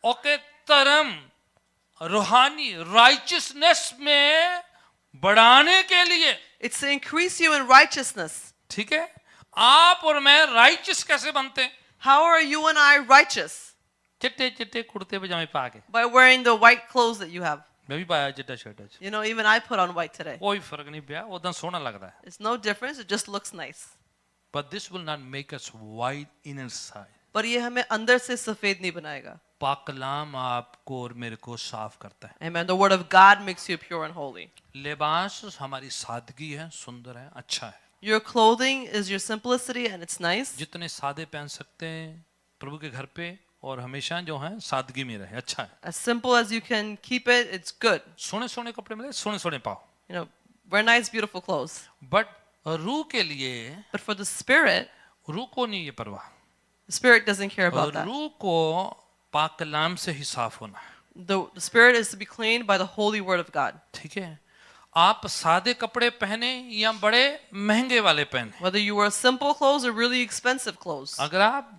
ओके, धर्म रूहानी राइचियसनेस में बढ़ाने के लिए, It's to increase you in righteousness. ठीक है। आप और मैं राइचियस कैसे बनते हैं? How are you and I righteous? चिट्टे चिट्टे कुर्ते पजामे पा के, By wearing the white clothes that you have. मैं भी पाया चिट्टा शर्ट आज, You know, even I put on white today. कोई फर्क नहीं पिया, उतना सोना लगता है। It's no difference. It just looks nice. But this will not make us white inner side. पर ये हमें अंदर से सफेद नहीं बनाएगा. पाक कलाम आपको और मेरे को साफ करता है। Amen. The word of God makes you pure and holy. लिबास हमारी सादगी है, सुंदर है, अच्छा है। Your clothing is your simplicity and it's nice. जितने सादे पहन सकते हैं प्रभु के घर पे, और हमेशा जो है सादगी में रहे, अच्छा है। As simple as you can keep it, it's good. सोने सोने कपड़े मिले, सोने सोने पाओ, You know, wear nice, beautiful clothes. But रूह के लिए, But for the spirit, रूह को नहीं ये परवाह, the spirit doesn't care about that. रूह को पाक कलाम से ही साफ होना है, The spirit is to be cleaned by the holy word of God. ठीक है। आप सादे कपड़े पहने या बड़े महंगे वाले पहने, Whether you wear simple clothes or really expensive clothes. अगर आप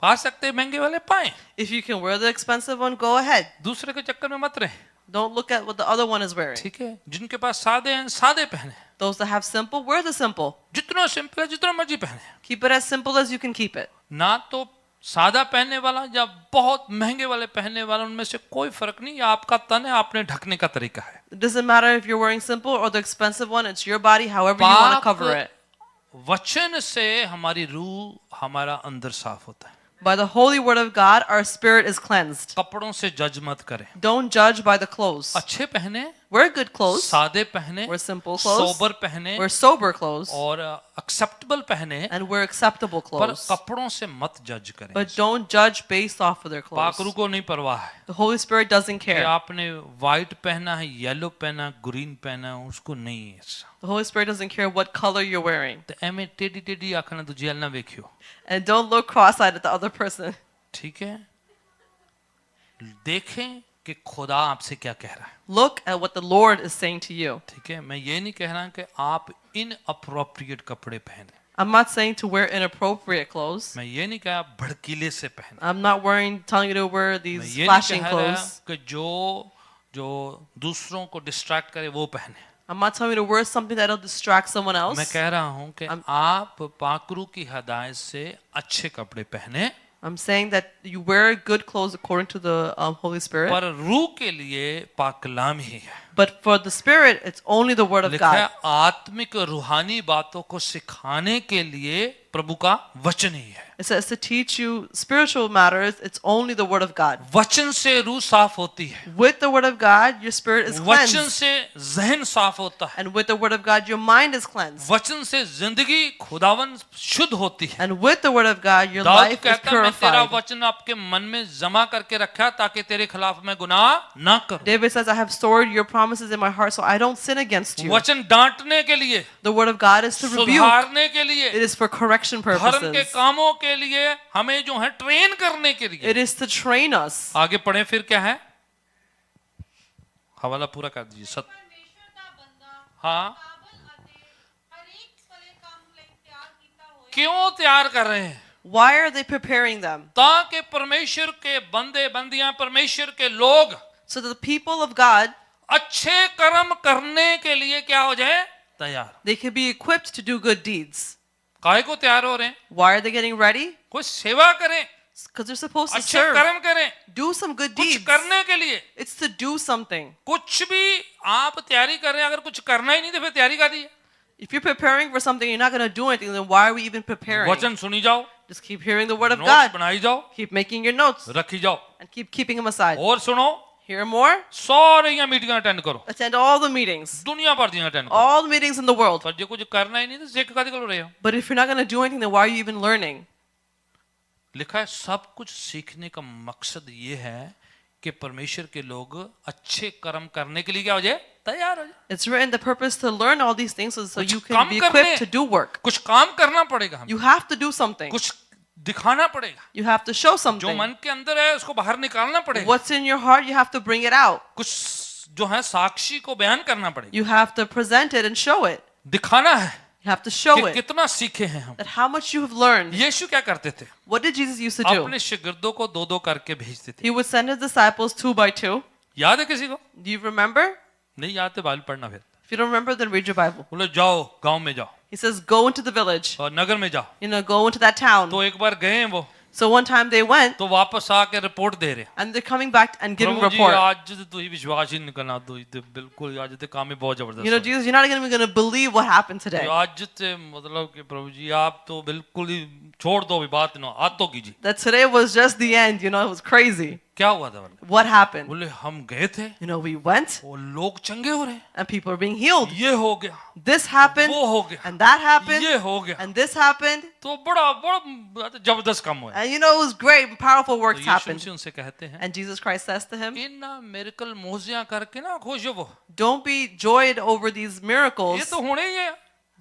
पा सकते हैं महंगे वाले पाएं, If you can wear the expensive one, go ahead. दूसरे के चक्कर में मत रहे, Don't look at what the other one is wearing. ठीक है। जिनके पास सादे हैं सादे पहने, Those that have simple, wear the simple. जितना सिंपल है जितना मर्जी पहने, Keep it as simple as you can keep it. ना तो सादा पहनने वाला या बहुत महंगे वाले पहनने वाला, उनमें से कोई फर्क नहीं। आपका तन है, आपने ढकने का तरीका है। It doesn't matter if you're wearing simple or the expensive one. It's your body, however you want to cover it. वचन से हमारी रूह, हमारा अंदर साफ होता है। By the holy word of God, our spirit is cleansed. कपड़ों से जज मत करें, Don't judge by the clothes. अच्छे पहने Wear good clothes. सादे पहने, Wear simple clothes. सोबर पहने Wear sober clothes. और एक्सेप्टेबल पहने, And wear acceptable पर clothes. कपड़ों से मत जज करें। But don't judge based off of their clothes. पाकरू को नहीं परवाह है The Holy Spirit doesn't कि care. आपने व्हाइट पहना है, येलो पहना है, ग्रीन पहना है, उसको नहीं है ऐसा। The Holy Spirit doesn't care what color you're wearing. तो एमे टेढ़ी टेढ़ी आखना तो जेल ना वेखियो, And don't look cross-eyed at the other person. ठीक है? देखें कि खुदा आपसे क्या कह रहा है, Look at what the Lord is saying to you. ठीक है? मैं ये नहीं कह रहा कि आप इनअप्रोप्रिएट कपड़े पहने, I'm not saying to wear inappropriate clothes. मैं ये नहीं कहा आप भड़कीले से पहने, I'm not telling you to wear मैं these ये नहीं flashing कह रहा clothes. कि जो दूसरों को डिस्ट्रैक्ट करे वो पहने। I'm not telling you to wear something that'll distract someone मैं else. कह रहा हूं कि आप पाकरू की हदायत से अच्छे कपड़े पहने, I'm saying that you wear good clothes according to the Holy Spirit. पर रूह के लिए पाकलाम ही है। But for the Spirit, it's only the Word of लिखा है God. आत्मिक रूहानी बातों को सिखाने के लिए प्रभु का वचन ही है। It says to teach you spiritual matters, it's only the Word of God. वचन से रूह साफ होती है, With the Word of God, your spirit is वचन cleansed. से जहन साफ होता है, And with the Word of God, your mind is cleansed. वचन से जिंदगी खुदावन शुद्ध होती है। And with the Word of God, your Dawood life is कहता मैं तेरा purified. वचन आपके मन में जमा करके रखा ताकि तेरे खिलाफ मैं गुनाह ना करूं। David says, I have stored your promises in my heart so I don't sin against you. वचन डांटने के लिए, The Word of God is to rebuke. सुधारने के लिए, It is for correction धर्म के purposes. कामों के लिए, हमें जो है ट्रेन करने के लिए। It is to train us. आगे पढ़े फिर क्या है, हवाला पूरा कर दीजिए। परमेश्वर ਦਾ ਬੰਦਾ हाँ, ਕਾਬਲ ਅਤੇ ਹਰੇਕ ਭਲੇ ਕੰਮ ਲਈ ਤਿਆਰ ਕੀਤਾ ਹੋਇਆ क्यों तैयार कर रहे हैं? Why are they preparing them? ताकि परमेश्वर के बंदे बंदियां, परमेश्वर के लोग So that the people of God, अच्छे कर्म करने के लिए क्या हो जाए, तैयार। they can be equipped to do good deeds. काहे को तैयार हो रहे हैं? Why are they getting ready? कोई सेवा करें, Because they're supposed to अच्छे serve. कर्म करें, Do some good कुछ deeds. करने के लिए। It's to do something. कुछ भी आप तैयारी कर रहे हैं, अगर कुछ करना ही नहीं तो फिर तैयारी कर दी है। If you're preparing for something, you're not going to do anything, then why are we even preparing? वचन सुनी जाओ, Just keep hearing the Word of notes God. बनाई जाओ, Keep making your notes रखी जाओ, and keep keeping them aside. और सुनो, Hear more. सारे यहाँ मीटिंग अटेंड करो, Attend all the meetings. दुनिया भर दी अटेंड करो। All the meetings in the world. पर जो कुछ करना ही नहीं तो सीख का निकल रहे हो। But if you're not going to do anything, then why are you even learning? लिखा है सब कुछ सीखने का मकसद ये है कि परमेश्वर के लोग अच्छे कर्म करने के लिए क्या हो जाए, तैयार हो जाए। It's written the purpose to learn all these things so कुछ you can काम be करने- equipped to do work. कुछ काम करना पड़ेगा, हमें You have to do something. कुछ दिखाना पड़ेगा, You have to show जो something. मन के अंदर है उसको बाहर निकालना पड़ेगा, What's in your heart, you have to bring it out. कुछ जो है साक्षी को बयान करना पड़ेगा, You have to present it and show it. दिखाना है You have to show कि it. कितना सीखे हैं हम। That how much you have learned. यीशु क्या करते थे, What did Jesus used to do? अपने शिगिर्दों को दो दो करके भेजते थे। He would send his disciples 2 by 2. याद है किसी को? Do you remember? नहीं याद है, बाइबल पढ़ना फिर। If you don't remember, then read your Bible. बोले जाओ गांव में जाओ He says, go into the village. और नगर में जाओ। Go into that town. तो एक बार गए वो, So one time they went, तो वापस आके रिपोर्ट दे रहे, and they're coming back and giving Prabhu ji report. आज तो ही विश्वास ही नहीं करना, तो बिल्कुल आज तो काम ही बहुत जबरदस्त हो। Jesus, you're not even going to believe what happened today. आज से मतलब कि प्रभु जी आप तो बिल्कुल ही छोड़ दो, अभी बात ना आज तो कीजिए। That today was just the end. It was crazy. क्या हुआ था? What happened? बोले हम गए थे, We went, वो लोग चंगे हो रहे, and people are being healed. ये हो गया, This happened, वो हो गया, and that happened, ये हो गया, and this happened. तो बड़ा जबरदस्त काम हुआ। And it was great and powerful तो works यीशु happened. मसीह उनसे कहते हैं, And Jesus Christ says to him, इन मिरेकल मोजियां करके ना खुश हो, वो don't be joyed over these ये miracles. तो होने ही है,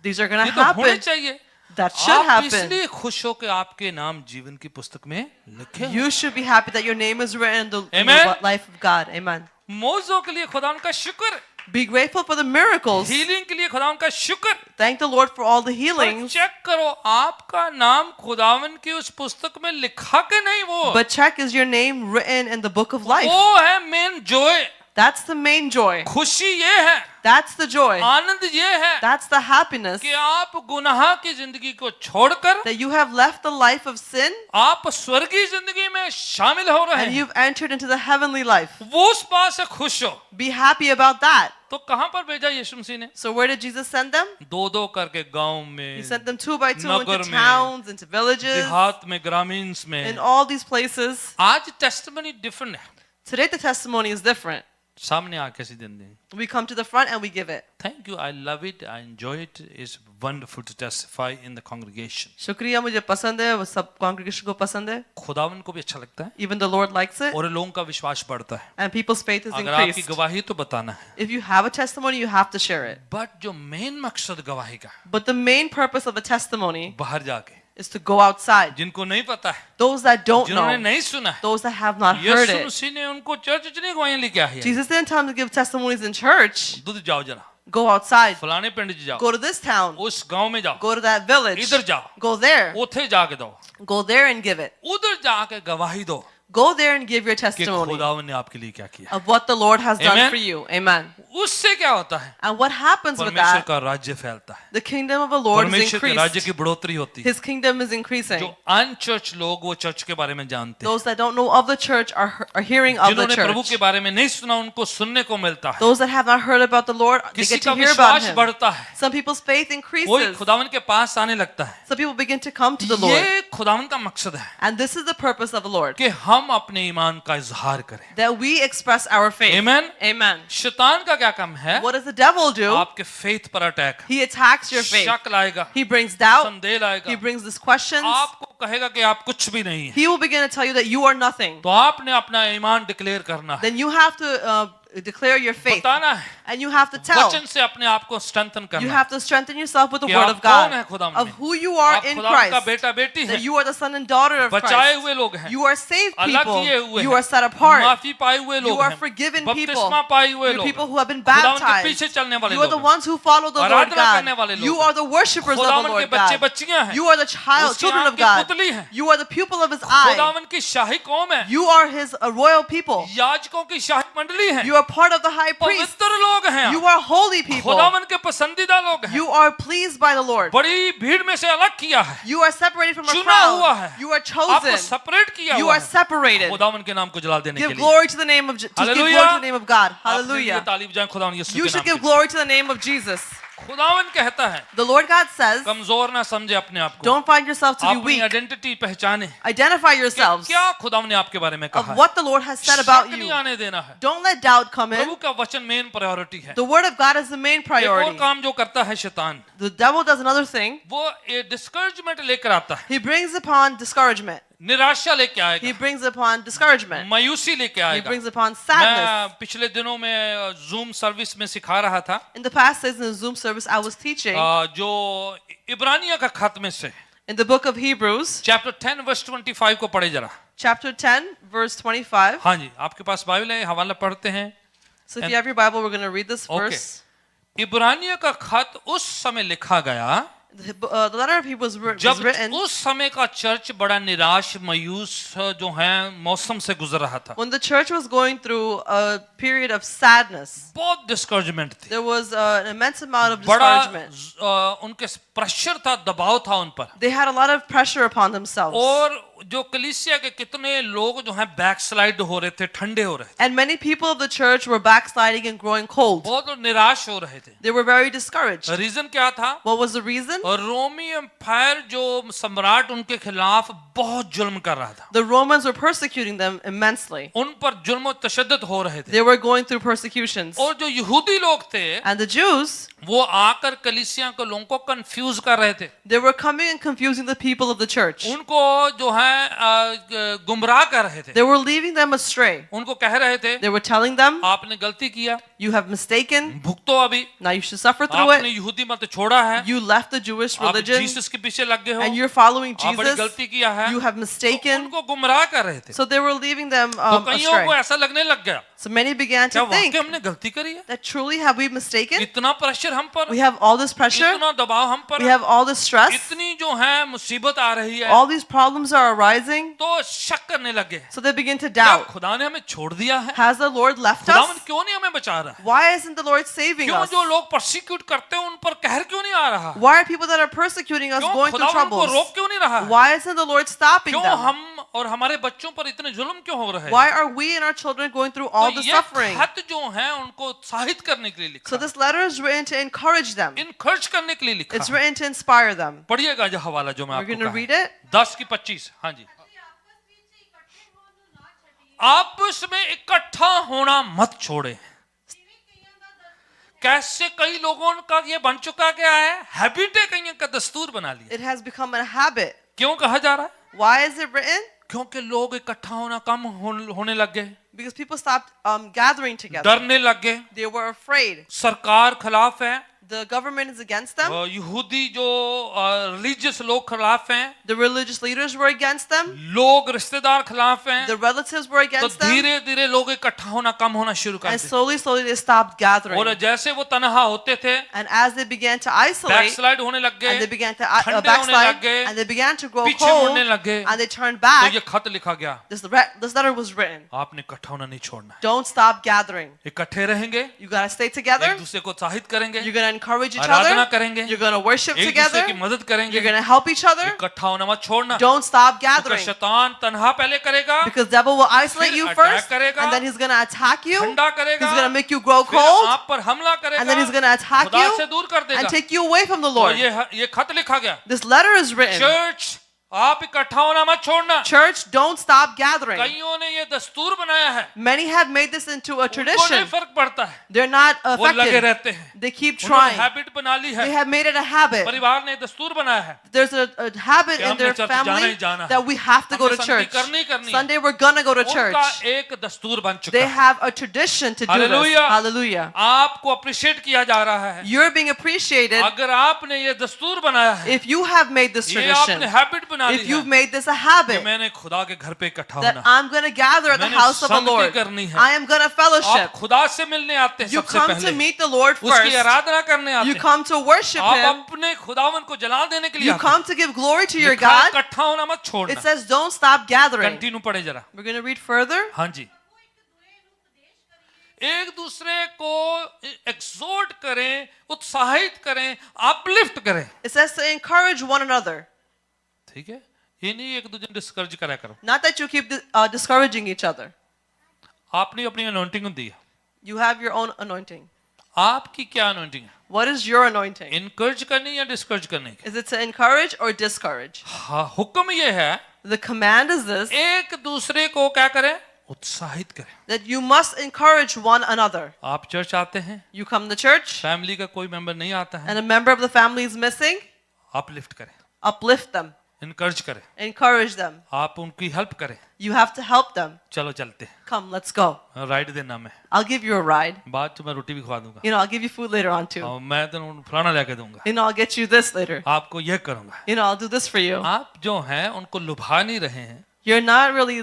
These are going ये to तो होने happen. चाहिए। That should आप happen. इसलिए खुश हो कि आपके नाम जीवन की पुस्तक में लिखे हैं। You should be happy that your name is written in Amen. the life of God. Amen. मौजों के लिए खुदा उनका शुक्र, Be grateful for the miracles. Healing के लिए खुदा उनका शुक्र। Thank the Lord for all the पर healings. चेक करो आपका नाम खुदावन की उस पुस्तक में लिखा के नहीं, वो But check, is your name written in the book of life? वो है main Joy. That's the main joy. खुशी ये है, That's the joy. आनंद ये है That's the happiness कि आप गुनाह की जिंदगी को छोड़कर that you have left the life of sin आप स्वर्गीय जिंदगी में शामिल हो रहे and हैं। you've entered into the heavenly life. वो उस बात से खुश हो। Be happy about that. तो कहां पर भेजा यीशु मसीह ने? So where did Jesus send them? दो दो करके गांव में, He sent them 2 by 2 Nagar into में, towns, into villages, देहात में, ग्रामीण में। in all these places. आज टेस्टिमनी डिफरेंट है। Today the testimony is different. सामने आके ऐसे दिन दें. We come to the front and we give it. Thank you. I love it. I enjoy it. It's wonderful to testify in the congregation. शुक्रिया, मुझे पसंद है, वो सब congregation को पसंद है. खुदावन को भी अच्छा लगता है Even the Lord likes it. और लोगों का विश्वास बढ़ता है. And people's faith is अगर आपकी increased. गवाही तो बताना है. If you have a testimony, you have to share it. But जो मेन मकसद गवाही का But the main purpose of a testimony बाहर जाके is to go outside. जिनको नहीं पता है, Those that don't जिन्होंने know, नहीं सुना है, those that have not heard Yeshu it. मसीह ने उनको चर्च इतनी गवाहियां लेके आई है. Jesus didn't tell them to give testimonies in church. दूध जाओ जरा, Go outside. फलाने पिंड जाओ, Go to this town. उस गांव में जाओ, Go to that village. इधर जाओ, Go there. उथे जाके दो, Go there and give it. उधर जाके गवाही दो Go there and give your कि testimony खुदावन ने आपके लिए क्या किया. of what the Lord has done Amen. for you. Amen. उससे क्या होता है? And what happens with परमेश्वर that? का राज्य फैलता है. The kingdom of the Lord is परमेश्वर के राज्य की increased. बढ़ोतरी होती है. His kingdom is increasing. जो अनचर्च लोग वो चर्च के बारे में जानते हैं. Those that don't know of the church are hearing of the जिन्होंने प्रभु church. के बारे में नहीं सुना उनको सुनने को मिलता है. Those that have not heard about the Lord, they किसी get का to hear about विश्वास Him. बढ़ता है, Some people's faith कोई increases. खुदावन के पास आने लगता है. Some people begin to come to the Lord. ये खुदावन का मकसद है And this is the purpose of the Lord. कि हम अपने ईमान का इजहार करें. That we express our faith. Amen. Amen. शैतान का क्या काम है? What does the devil do? आपके फेथ पर attack, He attacks your faith. शक लाएगा, He brings doubt. संदेह लाएगा, He brings these questions. आपको कहेगा कि आप कुछ भी नहीं है. He will begin to tell you that you are nothing. तो आपने अपना ईमान डिक्लेयर करना है, Then you have to declare your faith. बताना है, And you have to tell. वचन से अपने आप को स्ट्रेंथन You करना है have to strengthen yourself with the कि word आप of कौन है God. खुदावन Of में. who you are आप in खुदावन का Christ. बेटा बेटी That है, you are the son and daughter of बचाए Christ. हुए लोग हैं, You are saved अलग people. किए हुए You हैं, are set apart. माफी पाए हुए You लोग are हैं, forgiven people. बपतिस्मा पाए हुए You're लोग people हैं, who have been खुदावन के baptized. पीछे चलने वाले You are लोग the हैं, ones who follow the Lord आराधना करने God. वाले लोग You हैं, are the worshippers of the खुदावन के Lord बच्चे God. बच्चियां हैं, You are the child, उसकी children आंख of की God. पुतली हैं, You are the pupil of His eye. खुदावन की शाही कौम है, You are His royal people. याजकों की शाही मंडली है, You are part of the high priest. पवित्र लोग हैं, You are holy people. खुदावन के पसंदीदा लोग हैं, You are pleased by the Lord. बड़ी भीड़ में से अलग किया है, You are separated from a चुना हुआ crowd. है, You are आपको chosen. सेपरेट किया You हुआ are है, separated. खुदावन के नाम को जला देने के Give लिए. glory to the name of give glory Hallelujah. to the name of God. आप ये Hallelujah. तालीम जाएं खुदावन यीशु You के should नाम give के. glory to the name of Jesus. खुदावन कहता है The Lord God says, कमजोर ना समझे अपने आप को, don't find yourself to be अपनी weak. आइडेंटिटी पहचाने Identify कि yourselves क्या खुदावन ने आपके बारे में कहा of है. what the Lord has said about शक नहीं you. आने देना है. Don't let doubt come in. प्रभु का वचन मेन प्रायोरिटी है. The word of God is the main एक और priority. काम जो करता है शैतान, The devil does another thing. वो ये डिस्करेजमेंट लेकर आता है, He brings upon discouragement. निराशा लेके He आएगा, brings upon discouragement. मायूसी लेके He आएगा. brings upon sadness. मैं पिछले दिनों में जूम सर्विस में सिखा रहा था, In the past days in the Zoom service, I was teaching जो इब्रानिया का खत में से in the book of Hebrews, chapter 10 verse 25 को पढ़े जरा. chapter 10, verse 25. हाँ जी, आपके पास बाइबल है, हवाला पढ़ते हैं. So if you have your Bible, we're going to read this Okay. verse. इब्रानिया का खत उस समय लिखा गया The letter of Hebrews was जब written उस समय का चर्च बड़ा निराश मायूस जो है मौसम से गुजर रहा था. when the church was going through a period of sadness. बहुत डिस्करेजमेंट थी, There was an immense amount of बड़ा discouragement. उनके प्रेशर था, दबाव था उन पर. They had a lot of pressure upon themselves. और जो कलीसिया के कितने लोग जो हैं बैकस्लाइड हो रहे थे, ठंडे हो रहे थे, And many people of the church were backsliding and growing cold. बहुत लोग निराश हो रहे थे. They were very discouraged. Reason क्या था? What was the reason? और रोमी एम्पायर जो सम्राट उनके खिलाफ बहुत जुल्म कर रहा था, The Romans were persecuting them immensely. उन पर जुल्म और तशद्दुद हो रहे थे. They were going through persecutions. और जो यहूदी लोग थे And the Jews, वो आकर कलीसिया के लोगों को कंफ्यूज कर रहे थे, they were coming and confusing the people of the church. उनको जो है गुमराह कर रहे थे, They were leading them astray. उनको कह रहे थे They were telling them, आपने गलती किया, you have mistaken, भुगतो अभी, now you should suffer through आपने it. यहूदी मत छोड़ा है, You left the Jewish आप religion जीसस के पीछे लग गए हो, and you're following आप बड़ी Jesus. गलती किया है. You have mistaken. उनको गुमराह कर रहे थे. So they were leaving them तो कईयों को astray. ऐसा लगने लग गया, So many began क्या to think वाकई हमने गलती करी है? that truly have we mistaken? इतना प्रेशर हम पर, We have all this pressure. इतना दबाव हम पर, We have all this stress. इतनी जो है मुसीबत आ रही है, All these problems are arising. तो शक करने लगे. So they begin to क्या doubt. खुदा ने हमें छोड़ दिया है? Has the Lord left खुदावन us? क्यों नहीं हमें बचा रहा है? Why isn't the Lord saving क्यों us? जो लोग परसिक्यूट करते हैं उन पर कहर क्यों नहीं आ रहा? Why are people that are persecuting us क्यों going through खुदावन उनको troubles? रोक क्यों नहीं रहा है? Why isn't the Lord stopping क्यों them? हम और हमारे बच्चों पर इतने जुल्म क्यों हो रहे हैं? Why are we and our children going through all तो the ये suffering? खत जो है उनको उत्साहित करने के लिए लिखा, So this letter is written to encourage them. Encourage करने के लिए लिखा. It's written to inspire them. पढ़िएगा जो हवाला जो मैं We're आपको going to कहा read है. it. 10 की 25. हाँ जी. आपस में इकट्ठा होना मत छोड़े। कैसे कई लोगों का ये बन चुका क्या है, हैबिट है, कई का दस्तूर बना लिया। It has become a habit. क्यों कहा जा रहा है? Why is it written? क्योंकि लोग इकट्ठा होना कम होने लग गए, Because people stopped gathering together. डरने लग गए, They were afraid. सरकार खिलाफ है, The government is against them. यहूदी जो रिलीजियस लोग खिलाफ हैं, The religious leaders were against them. लोग रिश्तेदार खिलाफ हैं, The relatives were तो against them. धीरे धीरे लोग इकट्ठा होना कम होना शुरू कर And दिए। slowly they stopped gathering. और जैसे वो तनहा होते थे, And as they began to isolate, backslide होने लग and they गए, began to ठंडे होने backslide, लग गए, and they began to grow पीछे cold, मुड़ने लग गए, and they turned तो back, ये खत लिखा गया, this letter was written. आपने इकट्ठा होना नहीं छोड़ना है। Don't stop gathering. इकट्ठे रहेंगे, You gotta stay together. एक दूसरे को उत्साहित करेंगे, You're gonna encourage each Aradhana other. करेंगे, You're gonna worship एक दूसरे की together. मदद करेंगे, You're gonna help each other. इकट्ठा होना मत छोड़ना। Don't stop क्योंकि gathering. शैतान तन्हा पहले करेगा, Because devil will isolate फिर you attack first, करेगा, and then he's gonna attack you. ठंडा He's करेगा, gonna make you grow फिर cold, आप पर हमला करेगा, and then he's gonna attack खुदा से you दूर कर देगा। and take you away from the तो Lord. ये खत लिखा गया, This letter is written. Church आप इकट्ठा होना मत छोड़ना। Church, don't stop gathering. कईयों ने ये दस्तूर बनाया है, Many have made this into a उनको नहीं tradition. फर्क पड़ता है, They're not वो लगे affected. रहते हैं, They keep उन्होंने trying. हैबिट बना ली They है, have made it a habit. परिवार ने दस्तूर बनाया है, There's a habit कि in हमने their चर्च जाना family ही जाना है, that we have to go हमने to संगति church. करनी ही करनी है। Sunday we're gonna go to church. उनका एक दस्तूर बन चुका They है। have a tradition to do this. Hallelujah. Hallelujah. आपको अप्रिशिएट किया जा रहा है, You're being appreciated अगर आपने ये दस्तूर बनाया है, if you have made this ये आपने tradition. हैबिट बना ली If you've है made this a कि habit मैंने खुदा के घर पे इकट्ठा that होना, I'm gonna gather at the मैंने house of the संगति Lord. करनी है। I am gonna fellowship. आप खुदा से मिलने आते हैं You सबसे come to पहले, meet the Lord उसकी first. आराधना करने आते You हैं, come to worship आप Him. अपने खुदावन को जला देने के लिए You आते come to give glory to हैं। your लिखा है, God. इकट्ठा होना मत It छोड़ना। says don't stop gathering. Continue पढ़े जरा। We're gonna read further. हाँ जी, एक दूसरे को एक्सोर्ट करें, उत्साहित करें, अपलिफ्ट करें, It says to encourage one another. ठीक है, ये नहीं एक दूसरे डिस्करेज करा करो। Not that you keep discouraging each other. आपने अपनी अनॉइंटिंग दी है, You have your own anointing. आपकी क्या अनॉइंटिंग है? What is your anointing? Encourage करनी या डिस्करेज करने की? Is it to encourage or discourage? हाँ, हुक्म ये है, The command is this, एक दूसरे को क्या करें? उत्साहित करें। that you must encourage one another. आप चर्च आते हैं, You come to church family का कोई मेंबर नहीं आता है, and a member of the family is missing, uplift करें, uplift them, इनकरेज करें, encourage them. आप उनकी हेल्प करें। You have to help them. चलो चलते हैं, Come, let's go. राइड देना मैं, I'll give you a ride. बाद में रोटी भी खवा दूंगा, I'll give you food later on too. और मैं तो फलाना लेके दूंगा, I'll get you this later. आपको ये करूंगा। I'll do this for you. आप जो हैं उनको लुभा नहीं रहे हैं, You're not really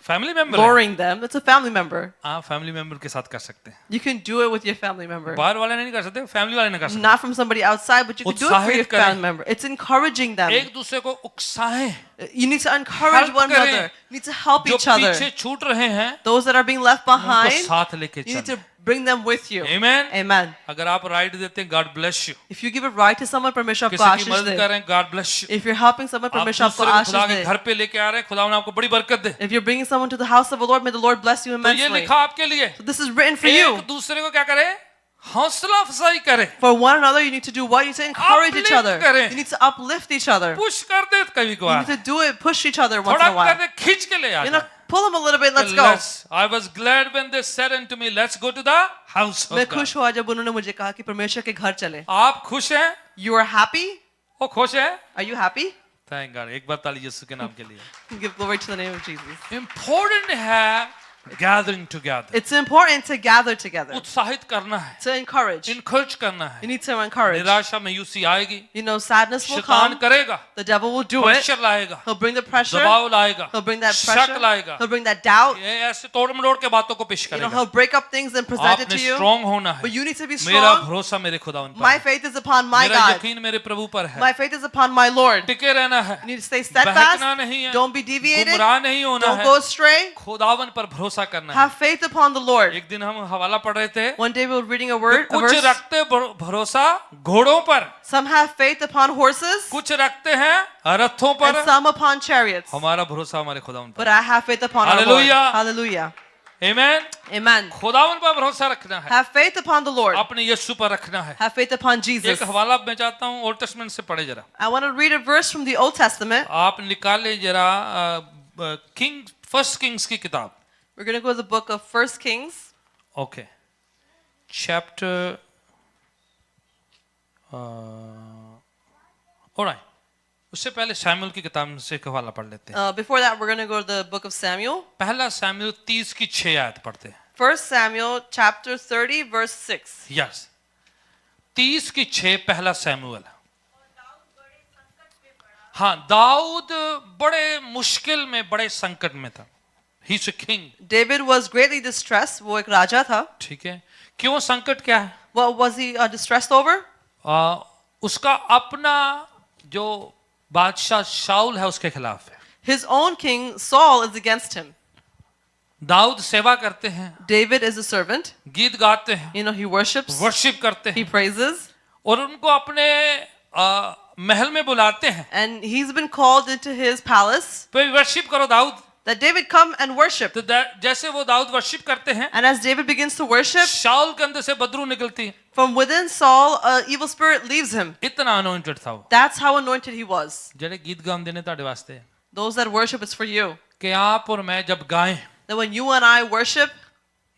family member, luring them. It's a family member. आप फैमिली मेंबर के साथ कर सकते हैं, You can do it with your family member. बाहर वाले नहीं कर सकते, फैमिली वाले नहीं कर सकते। Not from somebody outside, but you can do it for your उत्साहित करें। family member. It's encouraging them. एक दूसरे को उकसाएं, You need to encourage Help one करें। another. You need to help जो each other. पीछे छूट रहे हैं Those that are being left उनको behind, साथ लेके you need चलें। to bring them with you. Amen? Amen. अगर आप राइड देते हैं, God bless you. If you give a right to someone, परमेश्वर आपको किसी की आशीष मदद दे. कर रहे हैं, God bless you. If you're helping someone, आप परमेश्वर आपको दूसरे को खुदा आशीष के दे. घर पे लेके आ रहे हैं, खुदा ने आपको बड़ी बरकत दे। If you're bringing someone to the house of the Lord, may the Lord bless you तो ये immensely. लिखा आपके लिए, So this is written for you. एक दूसरे को क्या करें? हौसला अफजाई करें, For one another, you need to do what? You need to encourage each Uplift other. करें. You need to uplift each other. Push कर दे कभी You कभार, need to do it, push each other once थोड़ा in a while. कर दे, खींच के ले आ जाए। Pull them a little bit, let's go. I was glad when they said unto me, let's go to the house of मैं God. खुश हुआ जब उन्होंने मुझे कहा कि परमेश्वर के घर चले. आप खुश हैं? You are happy? वो खुश है? Are you happy? Thank God. एक बार ताली यीशु के नाम के लिए। Give glory to the name of Jesus. Important है gathering together, It's important to gather together, उत्साहित करना है, to encourage. इनकरेज करना You है। need to encourage. निराशा मायूसी आएगी, Sadness will शैतान come. करेगा, The devil will do it. Pressure लाएगा, He'll bring the pressure. दबाव लाएगा, He'll bring that शक pressure. लाएगा, He'll bring that doubt. ये ऐसे तोड़ मरोड़ के बातों को पेश करेगा। He'll break up things and present it आपने to you. स्ट्रांग होना है। But you need to be मेरा strong. भरोसा मेरे खुदावन पर My है, faith is upon my मेरा God. यकीन मेरे प्रभु पर है। My faith is upon my Lord. टिके रहना है, You need to stay बहकना steadfast. नहीं है, Don't be deviated. गुमराह नहीं होना Don't है, go astray. खुदावन पर भरोसा करना है। Have faith upon the Lord. एक दिन हम हवाला पढ़ रहे थे, One day we were reading a कि word, a कुछ verse. रखते भरोसा घोड़ों पर, Some have faith upon horses कुछ रखते हैं रथों पर। and some upon chariots. हमारा भरोसा हमारे खुदावन पर। But I have faith upon our Lord. Hallelujah. Hallelujah. Amen. Amen. खुदावन पर भरोसा रखना है, Have faith upon the Lord. अपने यीशु पर रखना है। Have faith upon Jesus. एक हवाला मैं चाहता हूँ ओल्ड टेस्टमेंट से पढ़े जरा, I want to read a verse from the Old Testament. आप निकाले जरा किंग फर्स्ट किंग्स की किताब, We're going to go to the book of 1 Kings. Okay chapter alright, उससे पहले सैमुअल की किताब से एक हवाला पढ़ लेते हैं। Before that, we're going to go to the book of Samuel. पहला सैमुअल 30 की 6 आयत पढ़ते हैं। 1 Samuel chapter 30 verse 6. यस 30 की 6 पहला सैमुअल। हाँ, दाऊद बड़े मुश्किल में, बड़े संकट में था। He is a king. David was greatly distressed. वो एक राजा था. ठीक है, क्यों संकट क्या है? What was he distressed over? उसका अपना जो बादशाह शाऊल है उसके खिलाफ है। His own king Saul is against him. Dawood सेवा करते हैं, David is a servant. गीत गाते हैं, You know, he worships, worship करते he हैं praises, और उनको अपने महल में बुलाते हैं, and he's been called into his palace तो वर्शिप करो Dawood. that David come and worship. तो जैसे वो दाऊद वर्शिप करते हैं, And as David begins to worship, शाऊल के अंदर से बदरू निकलती है। from within Saul, an evil spirit leaves him. इतना अनॉइंटेड था वो। That's how anointed he was. ਜਿਹੜੇ गीत गाਉਂਦੇ ਨੇ ਤੁਹਾਡੇ ਵਾਸਤੇ Those that worship, it's for you. कि आप और मैं जब गाएं That when you and I worship,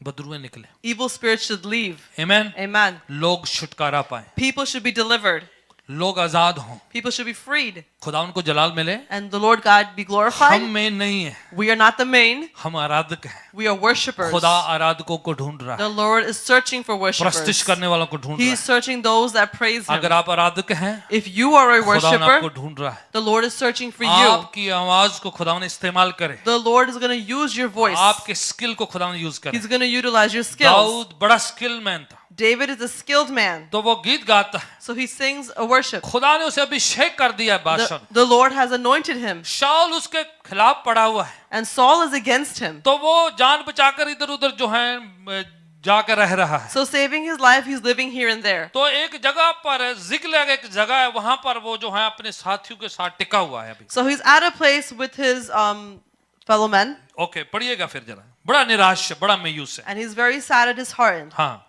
बदरुएं निकले। evil spirits should leave. आमीन। Amen. लोग छुटकारा पाएं, People should be delivered. लोग आजाद हों, People should be freed. खुदा उनको जलाल मिले। And the Lord God be हम glorified. में नहीं है, We are not the main. हम आराधक हैं। We are worshipers. खुदा आराधकों को ढूंढ रहा The है, Lord is searching for प्रस्तिश worshipers. करने वालों को ढूंढ He रहा is है। searching those that praise अगर Him. आप आराधक हैं, If you are a खुदा आपको worshiper, ढूंढ रहा है। the Lord is searching for you. आपकी आवाज को खुदा ने इस्तेमाल करे, The Lord is going to use your voice. आपके स्किल को खुदा ने यूज करे। He's going to utilize your skills. Dawood बड़ा स्किल मैन था, David is a skilled man. तो वो गीत गाता है। So he sings a worship. खुदा ने उसे अभिषेक कर दिया है बादशाह। The Lord has anointed him. शाऊल उसके खिलाफ पड़ा हुआ है, And Saul is against him. तो वो जान बचाकर इधर उधर जो है जाकर रह रहा है। So saving his life, he's living here and there. तो एक जगह पर जिक्लग एक जगह है, वहां पर वो जो है अपने साथियों के साथ टिका हुआ है अभी। So he's at a place with his fellow men. Okay, पढ़िएगा फिर जरा। बड़ा निराश है, बड़ा मायूस है। And he's very sad at his heart. हाँ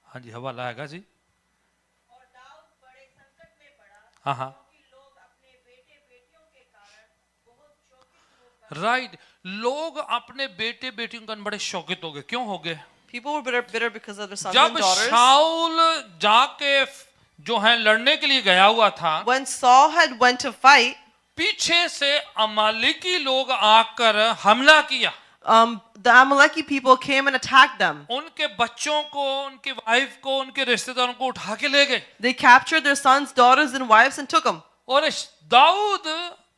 हाँ जी, हवाला आएगा जी। और दाऊद बड़े संकट में पड़ा हाँ हाँ क्योंकि लोग अपने बेटे बेटियों के कारण बहुत शोकित होकर राइट, लोग अपने बेटे बेटियों के कारण बड़े शौकित हो गए। क्यों हो गए? People were bitter because of their sons जब and daughters. शाऊल जाके जो है लड़ने के लिए गया हुआ था, When Saul had went to fight, पीछे से अमालेकी लोग आकर हमला किया। the Amaleki people came and attacked them. उनके बच्चों को, उनकी वाइफ को, उनके रिश्तेदारों को उठा के ले गए। They captured their sons, daughters, and wives and took them. और दाऊद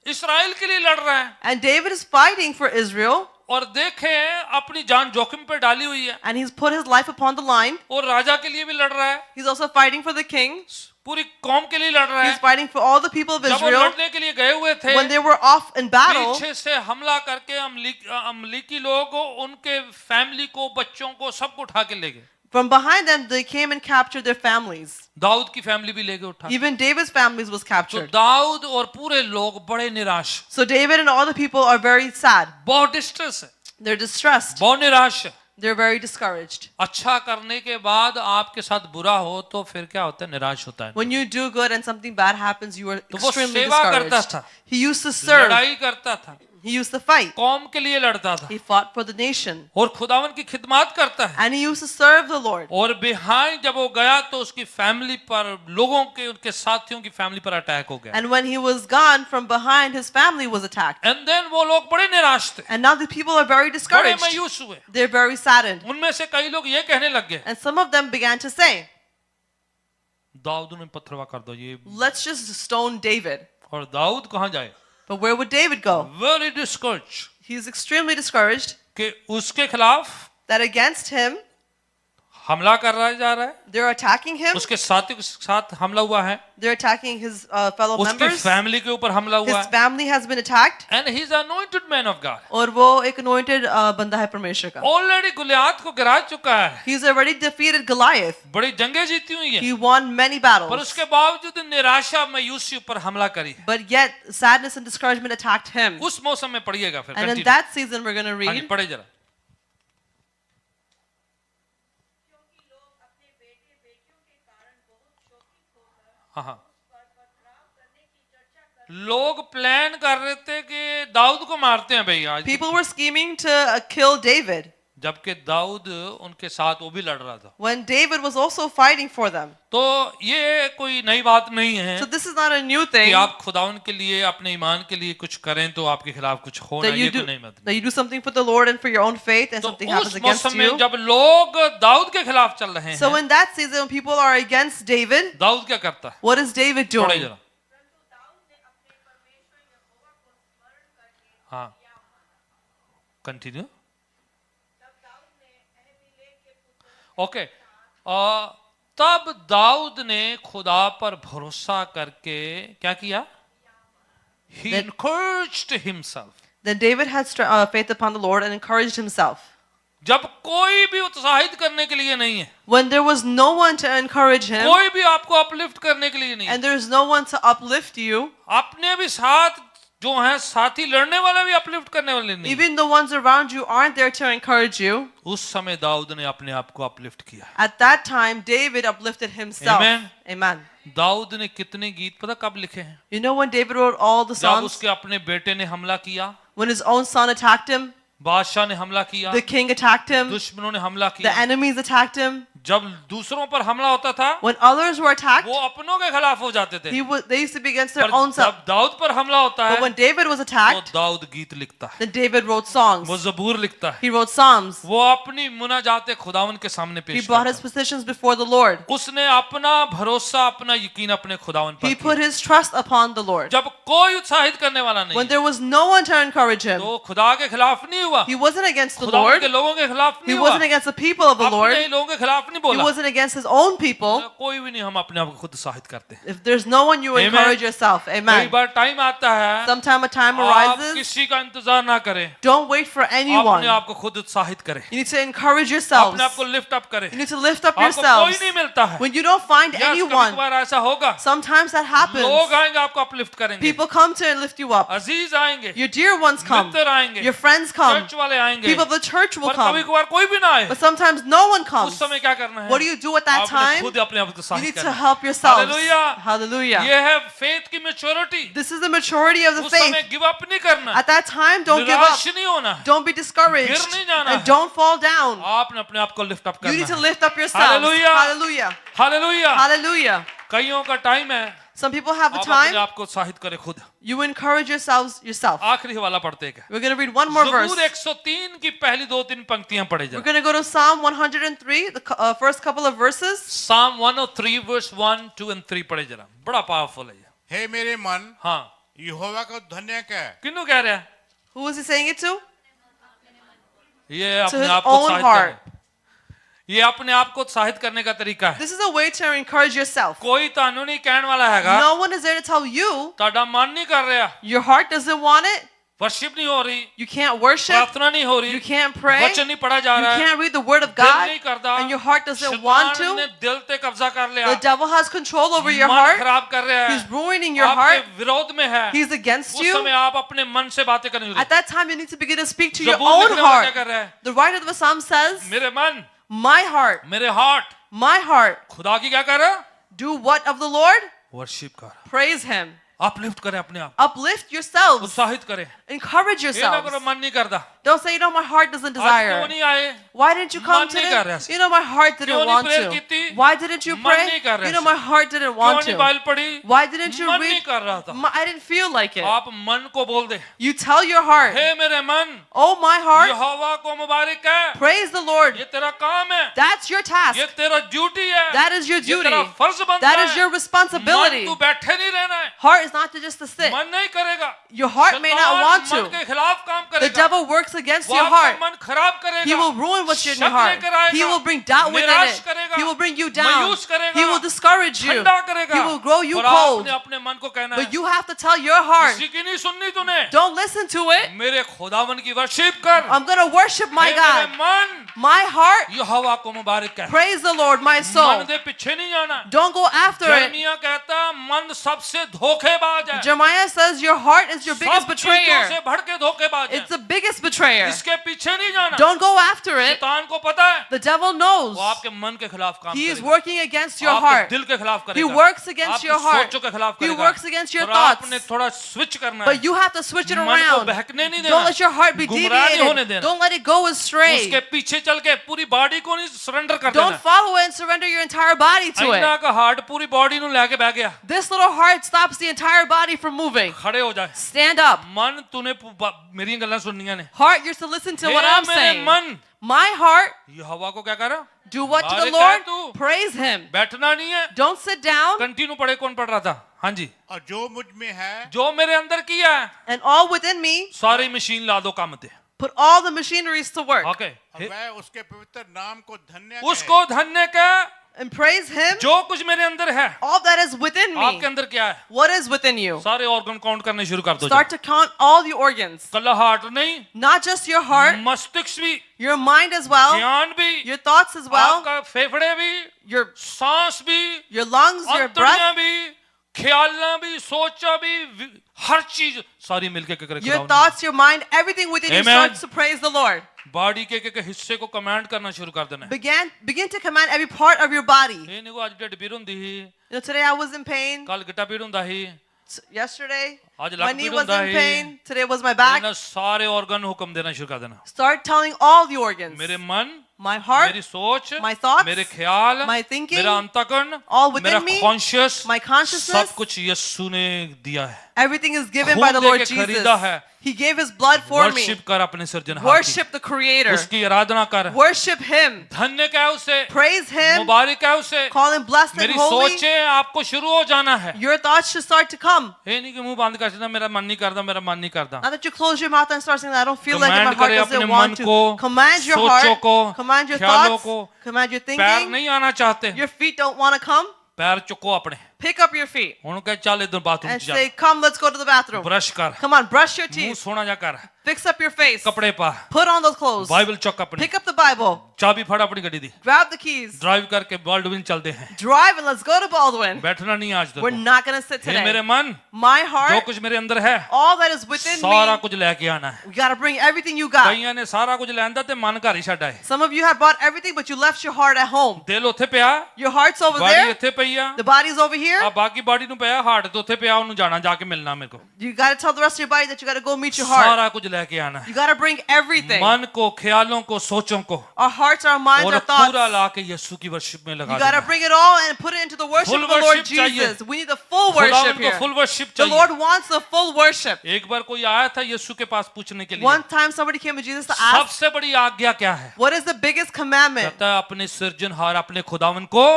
इस्राएल के लिए लड़ रहा है And David is fighting for Israel, और देखें अपनी जान जोखिम पे डाली हुई है, and he's put his life upon the line. और राजा के लिए भी लड़ रहा है, He's also fighting for the king. पूरी कौम के लिए लड़ रहा He's है। fighting for all the people of जब वो Israel. लड़ने के लिए गए हुए थे, When they were off in battle, पीछे से हमला करके अमलीकी लोग उनके फैमिली को, बच्चों को, सबको उठा के ले गए। from behind them, they came and captured their families. Dawood की फैमिली भी ले गए उठा। Even David's families was तो captured. दाऊद और पूरे लोग बड़े निराश, So David and all the people are very sad. बहुत डिस्ट्रेस है, They're distressed. बहुत निराश है। They're very discouraged. अच्छा करने के बाद आपके साथ बुरा हो तो फिर क्या होता है? निराश होता है। When you do good and something bad happens, you are तो वो extremely सेवा करता discouraged. था, He used to serve. लड़ाई करता था, He used to fight. कौम के लिए लड़ता था, He fought for the nation. और खुदावन की खिदमत करता है। And he used to serve the Lord. और बिहाइंड जब वो गया तो उसकी फैमिली पर, लोगों के, उनके साथियों की फैमिली पर अटैक हो गया। And when he was gone, from behind, his family was attacked. And then वो लोग बड़े निराश थे, And now the people are very बड़े discouraged. मायूस हुए। They're very saddened. उनमें से कई लोग ये कहने लग गए, And some of them began to say, Dawood ने पत्थरवा कर दो ये। let's just stone David. और दाऊद कहाँ जाए? But where would David go? Very discouraged He's extremely discouraged कि उसके खिलाफ that against him, हमला कर रहा जा रहा है, they're attacking him. उसके साथियों के साथ हमला हुआ है, They're attacking his fellow उसके members. फैमिली के ऊपर हमला हुआ His है। family has been attacked. And he is anointed man of God. और वो एक anointed बंदा है परमेश्वर का. ऑलरेडी गुलियात को गिरा चुका है, He's already defeated Goliath. बड़ी जंगें जीती हुई है, He won many पर battles. उसके बावजूद निराशा मायूसी पर हमला करी है। But yet sadness and discouragement attacked him. उस मौसम में पढ़िएगा फिर। And in continue। that season we're going to हाँ जी, read, पढ़े जरा। क्योंकि लोग अपने बेटे बेटियों के कारण बहुत शोकित होकर हाँ हाँ उस पर पथराव करने की चर्चा कर लोग प्लान कर रहे थे कि दाऊद को मारते हैं भाई आज, People were scheming to kill David जबकि दाऊद उनके साथ वो भी लड़ रहा था। when David was also fighting for them. तो ये कोई नई बात नहीं है So this is not a new कि thing आप खुदावन के लिए अपने ईमान के लिए कुछ करें तो आपके खिलाफ कुछ होना, that ये you तो do नहीं मतलब। that you do something for the Lord and for your own faith and तो something उस happens against मौसम में you. जब लोग दाऊद के खिलाफ चल रहे So हैं, in that season when people are against David, Dawood क्या करता है? what is David थोड़ा doing? जरा, परंतु दाऊद ने अपने परमेश्वर यहोवा को स्मरण करके हाँ, कंटिन्यू। तब दाऊद ने अहीमेलेक के पुत्र ओके, तब दाऊद ने खुदा पर भरोसा करके क्या किया? He That- encouraged himself. Then David had faith upon the Lord and encouraged himself. जब कोई भी उत्साहित करने के लिए नहीं है, When there was no one to encourage him कोई भी आपको अपलिफ्ट करने के लिए नहीं है, and there is no one to uplift you, अपने भी साथ जो हैं साथी लड़ने वाले भी अपलिफ्ट करने वाले नहीं, even the ones around you aren't there to encourage you, उस समय दाऊद ने अपने आप को अपलिफ्ट किया। at that time David uplifted himself. Amen. Amen. Dawood ने कितने गीत पता कब लिखे हैं? You know when David wrote all the जब songs? उसके अपने बेटे ने हमला किया, When his own son attacked him, बादशाह ने हमला किया, the king attacked him, दुश्मनों ने हमला the किया, enemies attacked him. जब दूसरों पर हमला होता था When others were attacked, वो अपनों के खिलाफ हो जाते थे, they used to be against their पर own self. जब दाऊद पर हमला होता But है when David was तो attacked, दाऊद गीत लिखता है, then David wrote songs. वो जबूर लिखता है, He wrote psalms. वो अपनी मुनाजाते खुदावन के सामने He पेश brought करता his petitions before the Lord. है। उसने अपना भरोसा अपना यकीन अपने खुदावन पर He किया। put his trust upon the Lord. जब कोई उत्साहित करने वाला नहीं When there was no one to encourage him, तो खुदा के खिलाफ नहीं हुआ, he wasn't against the खुदावन Lord. के लोगों के खिलाफ He नहीं हुआ, wasn't against the people of the अपने Lord. ही लोगों के खिलाफ नहीं He बोला। wasn't against his own people. कोई भी नहीं, हम अपने आप को खुद उत्साहित करते हैं। If there's no one, you Amen. encourage yourself. कई Amen. बार टाइम आता है, Sometime a time आप arises, किसी का इंतजार ना करें, don't wait for अपने anyone. आप को खुद उत्साहित करें, You need to encourage yourselves. अपने आप को लिफ्ट अप करें। You need to lift up आपको कोई yourselves. नहीं मिलता है, When you don't find yes, कभी anyone, कभार ऐसा होगा, sometimes that लोग happens. आएंगे आपको अपलिफ्ट करेंगे, People come to and lift you up. अजीज आएंगे, Your dear ones come. मित्र आएंगे, Your friends come. चर्च वाले आएंगे, People of the church will पर कभी come. कभार कोई भी ना आए, But sometimes no one उस comes. समय क्या करना है? What do you do at that आपने time? खुद अपने आप को You उत्साहित need to करना है। help yourselves. Hallelujah. Hallelujah. ये है फेथ की maturity. This is the maturity of the उस faith. समय गिव अप नहीं करना, At that time, don't give up. निराश नहीं होना, Don't be discouraged. गिर नहीं जाना And है। don't fall down. आपने अपने आप को लिफ्ट अप You करना need to है। lift up yourselves. Hallelujah. Hallelujah. Hallelujah. Hallelujah. कईयों का टाइम है, Some people have the आप अपने time. आप को उत्साहित करें खुद। You encourage yourselves yourself. आखिरी वाला पढ़ते हैं क्या? We're going to read one more verse. ज़बूर 103 की पहली 2-3 पंक्तियां पढ़े We're जरा। going to go to Psalm 103, the first couple of verses. Psalm 103 verse 1, 2 and 3 पढ़े जरा। बड़ा पावरफुल है ये। हे मेरे मन हाँ, यहोवा को धन्य कह। किन्नु कह रहा है? Who is he saying it to? ये To अपने his आप को own उत्साहित heart. करें। ये अपने आप को उत्साहित करने का तरीका है। This is a way to encourage yourself. कोई तानू नहीं कहने वाला हैगा, No one is there to tell you. ताड़ा मन नहीं कर रहा, Your heart doesn't want it. Worship नहीं हो रही, You can't worship. प्रार्थना नहीं हो You रही, can't pray. वचन नहीं पढ़ा जा You रहा है, can't read the word of दिल God. नहीं करता, And your heart doesn't want शैतान ने to. दिल पे कब्जा कर लिया, The devil has control over your मन heart. खराब कर रहा He's है, ruining your heart. आपके विरोध में है। He's against उस you. समय आप अपने मन से बातें करनी At that time, you need to begin to speak to your ज़बूर own लिखने वाला क्या heart. कर रहा है? The writer of the psalm says, मेरे मन, My heart, मेरे हार्ट, my heart, खुदा की क्या कर रहा है? do what of the Lord? Worship कर, Praise him. अपलिफ्ट करें अपने आप, Uplift yourselves. उत्साहित करें। Encourage ये ना yourselves. करो मन नहीं करता, Don't say, my heart doesn't आज क्यों desire. नहीं आए? Why didn't you come मन नहीं कर रहा today? है। My heart क्यों didn't नहीं want prayer की थी? to. Why didn't you मन pray? नहीं कर रहा है। My heart didn't क्यों want नहीं to. बाइबल पढ़ी? Why didn't you मन read? नहीं कर रहा था। I didn't feel like it. आप मन को बोल दे, You tell your heart, हे मेरे मन, oh my heart, यहोवा को मुबारक है, praise the Lord. ये तेरा काम है, That's your task. ये तेरा ड्यूटी है, That is your ये duty. तेरा फर्ज बनता That है। is your मन responsibility. तू बैठे नहीं रहना है, Heart is not to just to sit. मन नहीं करेगा, Your heart may not शैतान want मन to. के खिलाफ काम The करेगा, devil works against वो your आपका heart. मन खराब करेगा, He will ruin what's in your शक heart. लेकर आएगा, He will bring doubt within निराश it. करेगा, He will bring you down. मायूस करेगा, He will discourage you. ठंडा करेगा, He will grow you और cold. आपने अपने मन को कहना है, But you have to tell your heart, किसी की नहीं सुननी तूने, don't listen to it. मेरे खुदावन की वर्शिप कर, I'm going to worship my हे मेरे God. मन, My heart, यहोवा को मुबारक कह, praise the Lord, my soul. मन दे पीछे नहीं जाना। Don't go after it. यिर्मयाह कहता मन सबसे धोखे धोखेबाज है, Jeremiah says your heart is your biggest सब चीजों से betrayer. बढ़ के धोखेबाज है, It's the biggest betrayer. इसके पीछे नहीं जाना। Don't go after it. शैतान को पता है The devil knows. वो आपके मन के खिलाफ काम He is करेगा, working against your आपके heart. दिल के खिलाफ He करेगा, works against आपकी your heart. सोचों के खिलाफ He करेगा, works against your और thoughts. आपने थोड़ा स्विच करना है, But you have to switch it मन को around. बहकने नहीं Don't देना, let your heart be गुमराह नहीं होने deviated. देना, Don't let it go astray. उसके पीछे चल के पूरी बॉडी को नहीं सरेंडर कर Don't देना। follow it and surrender your entire body to Anna it. का हार्ट पूरी बॉडी ਨੂੰ ਲੈ के बह गया, This little heart stops the entire body from moving. खड़े हो जाए। Stand up. मन तूने मेरी गल्लां सुननियां ने, Heart, you're to listen to what hey I'm मेरे saying. मन, My heart, ये हवा को क्या कर रहा, do what to the बाहर क्या Lord? तू? Praise Him. बैठना नहीं है। Don't sit down. कंटिन्यू पढ़े, कौन पढ़ रहा था? हाँ जी, और जो मुझ में है जो मेरे अंदर किया है And all within me, सारी मशीन ला दो काम पे। put all the machineries to work. Okay, और वह उसके पवित्र नाम को धन्य उसको धन्य का, And praise Him. जो कुछ मेरे अंदर है, All that is within आपके me. अंदर क्या है, What is within you? सारे ऑर्गन काउंट करने शुरू कर दो। Start to count all the organs. Kalla heart नहीं, Not just your heart, मस्तिष्क भी, your mind as well, ज्ञान भी, your thoughts as well, आपका फेफड़े भी, your सांस भी, your lungs, your breath, अंतड़ियां भी, ख्यालां भी, सोचा भी, हर चीज सारी मिलके क्या करे, your thoughts, your mind, everything within you Amen. starts to praise the Lord. Body के एक हिस्से को कमांड करना शुरू कर देना है। Begin to command every part of your body. ये नहीं को आज ढिड पीड़ हुंदी ही, You know, today I was in pain. कल गिट्टा पीड़ हुंदा ही, Yesterday, आज my लक knee पीड़ was हुंदा in he, pain. Today was my back. ना सारे ऑर्गन हुक्म देना शुरू कर देना। Start telling all the organs. मेरे मन, My heart, मेरी सोच, my thoughts, मेरे ख्याल, my thinking, मेरा अंतःकरण, all within मेरा me, कॉन्शियस, my consciousness, सब कुछ यीशु ने दिया है। everything is given खून by the दे Lord के Jesus. खरीदा है। He gave His blood for me. Worship कर अपने सृजनहार की, Worship the Creator. उसकी आराधना कर, Worship Him. धन्य क्या है उसे, Praise Him. मुबारक है उसे। Call Him blessed and मेरी holy. सोचें आपको शुरू हो जाना है। Your thoughts should start to come. ये नहीं कि मुंह बंद कर देना, मेरा मन नहीं करता, मेरा मन नहीं करता। Not that you close your mouth and start saying, I don't feel like it, my command heart करे अपने doesn't मन want to. को, Command your सोचों heart. को, Command your ख्यालों thoughts. को। Command your पैर thinking. नहीं आना चाहते, Your feet don't want to come. पैर चुको अपने, Pick up your feet उन्होंने कहा चल इधर बाथरूम and जा, say, come, let's go to the bathroom. Brush कर, Come on, brush your मुंह teeth. सोना जा कर, Fix up your face. कपड़े पा, Put on those clothes. Bible चौक अपनी, Pick up the Bible. चाबी फड़ अपनी गड्डी दी, Grab the keys. ड्राइव करके बाल्डविन चलते हैं। Drive and let's go to Baldwin. बैठना नहीं आज We're तक। not going to sit हे मेरे today. मन, My जो heart, कुछ मेरे अंदर है, all that is within सारा me, कुछ लेके आना है। we got to bring everything you got. कईयां ने सारा कुछ लैंदा ते मन घर ही छड्ड आए। Some of you have bought everything, but you left your heart at home. दिल ਉੱਥੇ ਪਿਆ, Your heart's over body there. ਇੱਥੇ ਪਈ ਆ, The body's over ਆ here. ਬਾਕੀ ਬਾਡੀ ਨੂੰ ਪਿਆ, ਹਾਰਟ ਤੇ ਉੱਥੇ ਪਿਆ, ਉਹਨੂੰ ਜਾਣਾ ਜਾ ਕੇ ਮਿਲਣਾ ਮੇਰੇ ਕੋ। You got to tell the rest of your body that you got to go meet your heart. सारा कुछ लेके आना है, You got to bring everything. मन को, ख्यालों को, सोचों को, Our hearts, our minds, और our पूरा thoughts. लाके यीशु की वर्शिप में लगा You got to देना। bring it all and put it into the worship Full of the Lord worship चाहिए। Jesus. We need the full खुदा worship उनको here. Full worship The Lord चाहिए। wants the full worship. एक बार कोई आया था यीशु के पास पूछने के लिए, One time somebody came to Jesus to ask, सबसे बड़ी आज्ञा क्या है? what is the biggest commandment? कहता है अपने सृजनहार, अपने खुदावन को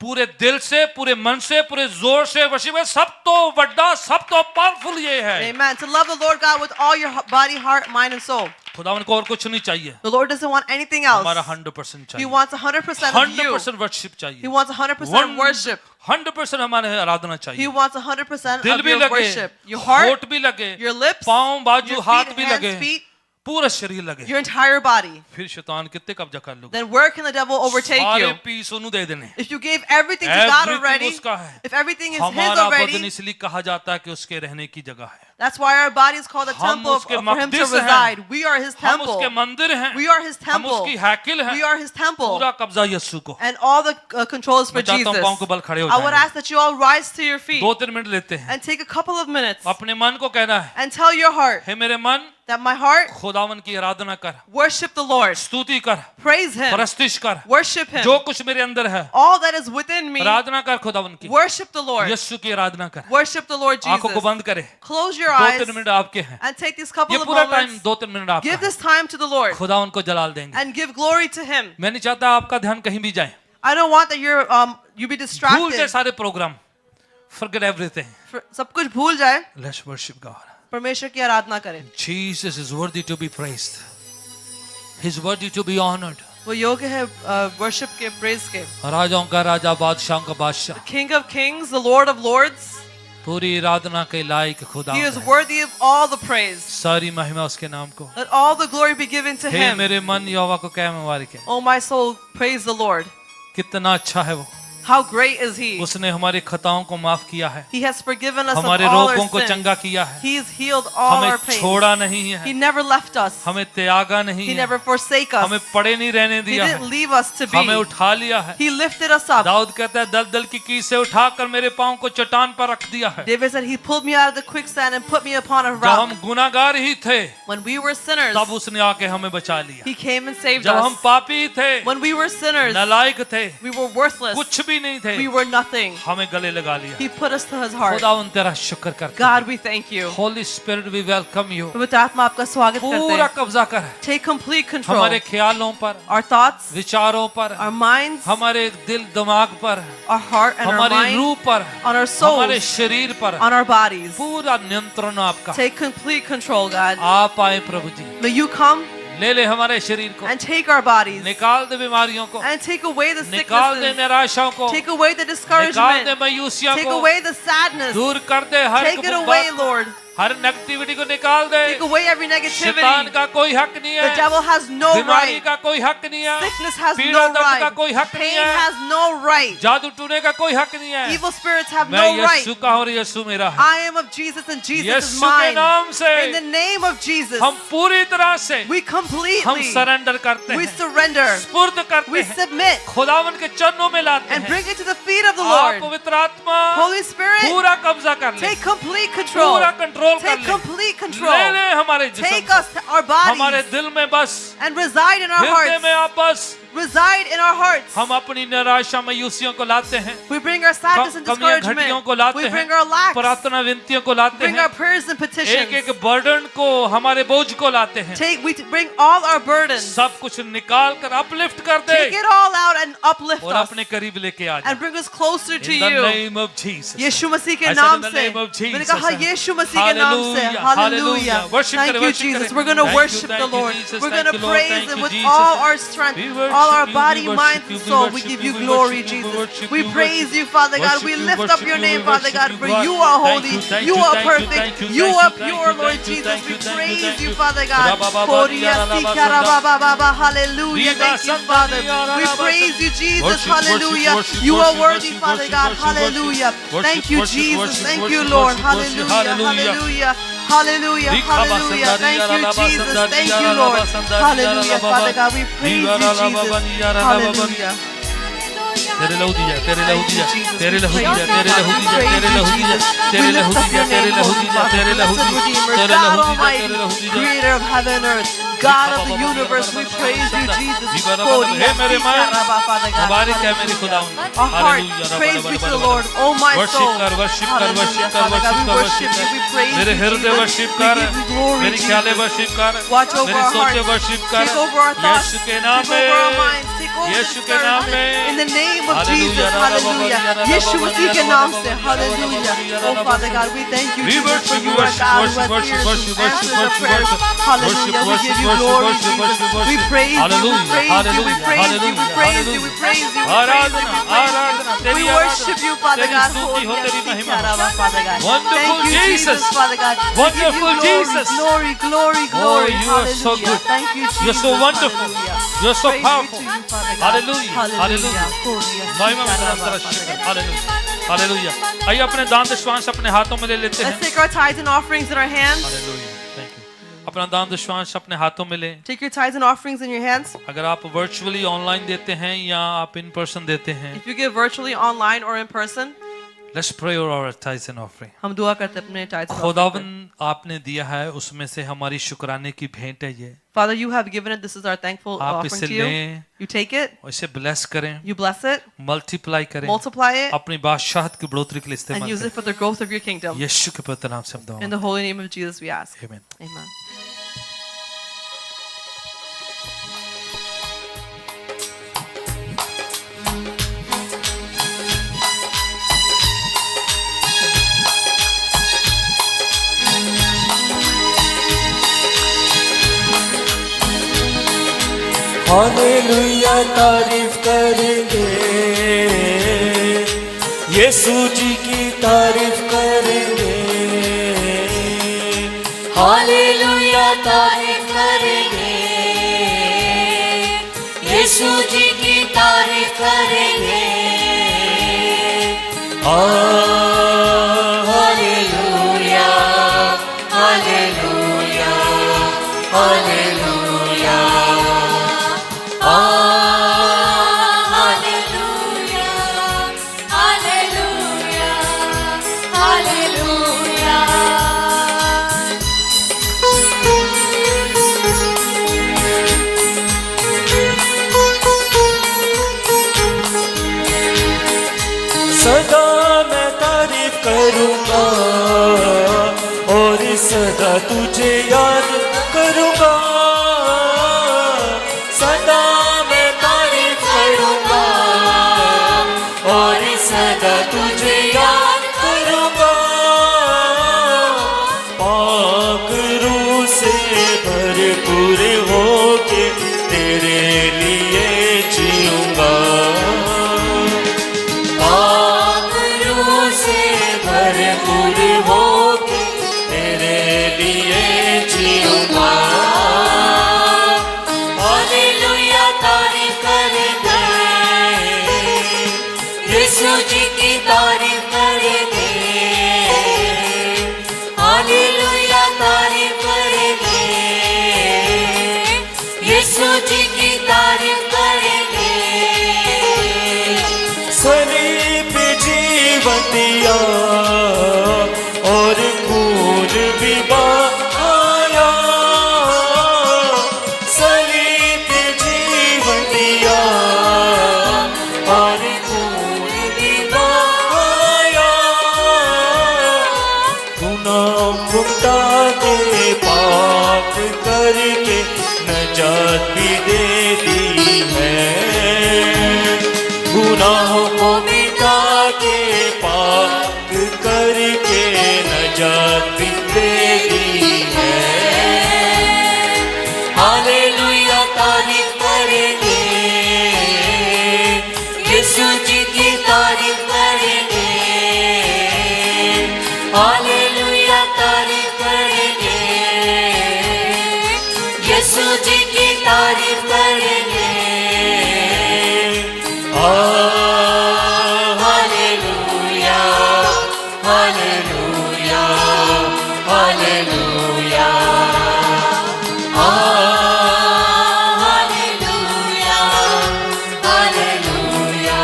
पूरे दिल से, पूरे मन से, पूरे जोर से वर्शिप है। सब तो बड़ा, सब तो पावरफुल ये है। Amen. To love the Lord God with all your body, heart, mind, and soul. खुदावन को और कुछ नहीं चाहिए, The Lord doesn't want anything else. हमारा 100% He चाहिए, wants 100% of you. 100% worship He चाहिए, wants 100% worship. 100% हमारे आराधना He चाहिए। wants 100% दिल of भी your लगे, worship. Your heart, होठ भी लगे, your lips, पाँव, बाजू, your हाथ feet, भी hands, लगे, feet, पूरा शरीर लगे, your entire body. फिर शैतान कितने कब्जा कर लूगा? Then where can the devil overtake सारे you? पीस उन्हें दे देने। If you gave everything to God Everything already, उसका है। if everything is His हमारा बदन already, इसलिए कहा जाता है कि उसके रहने की जगह है। that's why our body is called a हम temple उसके for Him to मक़दिस हैं। reside. We are His हम उसके temple. मंदिर हैं, We are His हम temple. उसकी हैकिल हैं, We are His temple. पूरा कब्जा यीशु को। And all the control is for मैं चाहता Jesus. हूं पाँव के बल खड़े हो I would जाएं। ask that you all rise to your feet 2-3 minute लेते हैं, and take a couple of minutes अपने मन को कहना है, and tell your heart हे मेरे मन, that my heart, खुदावन की आराधना कर, worship the Lord. स्तुति कर, Praise Him. परस्तिश कर, Worship Him. जो कुछ मेरे अंदर है All that is within me, आराधना कर खुदावन की, worship the Lord. यीशु की आराधना कर। Worship the Lord आंखों को Jesus. बंद करे, Close your eyes 2-3 मिनट आपके हैं, and take these couple ये of पूरा टाइम moments. 2-3 मिनट आपका Give है। this time to the Lord खुदा उनको जलाल देंगे। and give glory to Him. मैं नहीं चाहता आपका ध्यान कहीं भी जाए, I don't want that you be भूल जाए distracted. सारे प्रोग्राम, forget everything, सब कुछ भूल जाए, let's worship God. परमेश्वर की आराधना करें. Jesus is worthy to be praised, He's worthy to be honored. वो योग्य है worship के, praise के. राजाओं का राजा, बादशाहों का बादशाह, King of kings, the Lord of lords. पूरी आराधना के लायक खुदा He is है। worthy of all the praise. सारी महिमा उसके नाम को। Let all the glory be given to hey Him. मेरे मन यहोवा को क्या मुबारक है, Oh my soul, praise the Lord. कितना अच्छा है वो। How great is He? उसने हमारे खताओं को माफ किया है, He has forgiven us of हमारे all रोगों our को sins. चंगा किया है, He's healed all हमें our pain. छोड़ा नहीं He है, never left us. हमें त्यागा नहीं He है, never forsake us. हमें पड़े नहीं रहने He दिया didn't है, leave us to हमें be. उठा लिया है। He lifted us up. Dawood कहता है दलदल की कील से उठाकर मेरे पांव को चट्टान पर रख दिया है। David said, He pulled me out of the quicksand and put me upon a जब rock. हम गुनाहगार ही थे When we were sinners, तब उसने आके हमें बचा लिया। He came and saved जब हम us. पापी थे, When we were sinners, नालायक थे, we were worthless. कुछ भी नहीं थे, We were nothing. हमें गले लगा लिया। He put us to His heart. खुदा उन तेरा शुक्र करते God, we thank you. Holy Spirit we welcome you. पवित्र आत्मा आपका स्वागत करते पूरा हैं. कब्जा कर Take complete control. हमारे ख्यालों पर, Our thoughts, विचारों पर, our minds, हमारे दिल दिमाग पर, our heart and our हमारी mind, रूह पर, on our हमारे souls, शरीर पर on our bodies. पूरा नियंत्रण आपका। Take complete control, God. आप आए प्रभु जी, May you come ले ले हमारे शरीर को, and take our bodies निकाल दे बीमारियों को, and take away the निकाल दे sicknesses, निराशाओं को, take away the निकाल दे discouragement, मायूसियों take को, away the sadness, दूर कर दे हर take एक it away, बात को, Lord. हर नेगेटिविटी को निकाल दे। Take away every शैतान negativity. का कोई हक नहीं The है, devil has no बीमारी right. का कोई हक नहीं है, Sickness has पीड़ा no दर्द का right. कोई हक नहीं Pain है, has no right. जादू टूने का कोई हक नहीं है। Evil spirits have मैं no right. यीशु का और यीशु मेरा है। I am of Jesus and Jesus is यीशु के mine. नाम से In the name of Jesus, हम पूरी तरह से we हम completely, सरेंडर करते we हैं, surrender, स्पुर्द करते we हैं, submit, खुदावन के चरणों में लाते and हैं। bring it to the feet of the आप Lord. पवित्र आत्मा Holy Spirit, पूरा कब्जा कर ले, take complete control. पूरा कंट्रोल कर Take ले, complete ले control. ले हमारे जिस्म Take को, us, our हमारे bodies, दिल में बस, and reside in our हृदय में hearts. आप बस। Reside in our hearts. हम अपनी निराशा मायूसियों को लाते हैं, We bring our sadness and कमियां घटियों को discouragement. लाते We bring हैं, our lacks. प्रार्थना विनतियों को लाते Bring हैं, our prayers and एक petitions. एक बर्डन को, हमारे बोझ को लाते हैं। We bring all our burdens. सब कुछ निकाल कर अपलिफ्ट कर दे Take it all out and uplift और us. अपने करीब लेके आ And जाए। bring us closer to In the you. name of Jesus. यीशु मसीह के I said नाम in the से. name of Jesus. मैंने कहा यीशु मसीह के नाम से. Hallelujah, Hallelujah. hallelujah. Worship Thank करें, you, worship Jesus. करें. We're going to Thank you, worship thank the you, Lord. Jesus. We're Thank going to you, Lord. praise Thank Him you, with Jesus. all our strength, We all our worship you, body, we mind, worship you, and we soul. We worship give you, you we glory, worship you, Jesus. worship We you, praise worship you, Father God. worship We you, lift up worship your you, name, we Father worship God, you, for God. you are Thank holy. you, thank You you, are thank you, perfect. thank you, You thank are you, pure, thank you, Lord thank you, Jesus. thank We you, thank you, praise thank you, you. Father God. Rabababa, Hallelujah. Thank you, Father. We praise you, Jesus. Worship, Hallelujah. worship, You are worship, worthy, worship, Father worship, God. worship, Hallelujah. worship, Thank you, worship, Jesus. worship, Thank worship, you, Lord. worship, worship, Hallelujah. Hallelujah. Hallelujah. Thank you, Jesus. Thank you, Lord. Hallelujah, Father God. We praise you, Jesus. Hallelujah. तेरे लहू दिया, तेरे लहू दिया, Jesus. तेरे लहू We दिया, praise तेरे you, लहू दिया, Father. तेरे लहू दिया, तेरे We लहू lift up दिया, your तेरे name, लहू Holy दिया, Father, तेरे लहू blessed दिया, Redeemer, तेरे God लहू दिया, Almighty, तेरे लहू दिया। Creator of heaven and earth, God of the universe. We praise you, Jesus. हे मेरे मन, Father God. मुबारक है मेरे खुदा। Our heart, praise be to the Lord, oh my worship soul. कर, वर्शिप कर, Hallelujah, वर्शिप कर, Father God. वर्शिप We कर, worship worship you, we कर। praise मेरे you, हृदय Jesus. वर्शिप We कर, give you glory, मेरी ख्यालें Jesus. वर्शिप कर, Watch over मेरी our सोचें hearts. वर्शिप कर। Take over our thoughts. यीशु के नाम Take over our में, minds. Take over Yeshu the के नाम discouragement. में। In the name of Hallelujah, Jesus. Hallelujah. यीशु मसीह के नाम से. Hallelujah. Oh Father God, we thank you, We Jesus, for worship, you are worship, God who worship, has worship, ears worship, and answers our worship, prayers. worship, Hallelujah. We worship, give you worship, glory, worship, Jesus. worship, We worship. praise you. We Hallelujah, praise you. We hallelujah, praise you. We hallelujah, praise you. We hallelujah. praise you. We praise you. Aradhana, We praise you. आराधना, तेरी We Aradhana, worship you, Father तेरी God. स्तुति हो, तेरी महिमा हो। Father God. Wonderful Thank you, Jesus, Jesus. Father God. We give you Wonderful glory, Jesus. glory, glory, glory. you are so Hallelujah. good. Thank you, Jesus. You're so wonderful. Hallelujah. You're so Praise be powerful. to you, Father God. Hallelujah, hallelujah. महिमा में तेरा Father शुक्र। God. Hallelujah, hallelujah. आइए अपने दान दशवांश अपने हाथों में ले लेते हैं। Let's take our tithes and offerings in our hands. Hallelujah, thank you. अपना दान दशवांश अपने हाथों में लें। Take your tithes and offerings in your hands. अगर आप वर्चुअली ऑनलाइन देते हैं या आप इन पर्सन देते हैं, If you give virtually, online, or in person, let's pray over our tithes and offering. हम दुआ करते हैं अपने tithes and offerings पर. खुदावन आपने दिया है, उसमें से हमारी शुक्राने की भेंट है ये। Father, you have given it. This is our thankful आप offering इसे to you. लें You take it, और इसे ब्लेस करें, you bless it, मल्टीप्लाई करें, multiply it, अपनी बादशाहत की बढ़ोतरी के लिए and इस्तेमाल use it करें। for the growth of your kingdom. यीशु के पवित्र नाम से हम दुआ In the holy name of Jesus, we ask. आमीन। Amen. हालेलुया तारीफ करेंगे, यीशु जी की तारीफ करेंगे। हालेलुया तारीफ करेंगे, यीशु जी की तारीफ करेंगे। Hallelujah hallelujah hallelujah hallelujah hallelujah hallelujah सदा मैं तारीफ करूंगा और सदा तुझे याद करूंगा सदा मैं तारीफ करूंगा और सदा तुझे याद करूंगा पाक रूह से भरपूर होके तेरे लिए जीऊंगा भरपूर होके तेरे लिए जीऊंगा हालेलुया तारीफ करेंगे यीशु जी की तारीफ करेंगे हालेलुया तारीफ करेंगे यीशु जी की तारीफ करेंगे सलीब जीवन दिया और खून भी बहाया सलीब जीवन दिया और खून भी बहाया गुनाह मुक्ता के पाप करके नजात भी दे दी है गुनाहों को मिटा के पाक करके नजात भी दे दी है हालेलुया तारीफ करेंगे यीशु जी की तारीफ करेंगे हालेलुया तारीफ करेंगे यीशु जी की तारीफ करेंगे hallelujah hallelujah hallelujah hallelujah hallelujah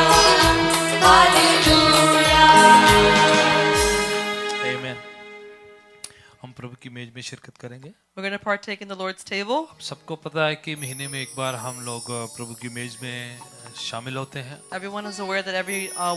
hallelujah आमीन। हम प्रभु की मेज में शिरकत करेंगे। We're going to partake in the Lord's table. सबको पता है कि महीने में एक बार हम लोग प्रभु की मेज में शामिल होते हैं Everyone is aware that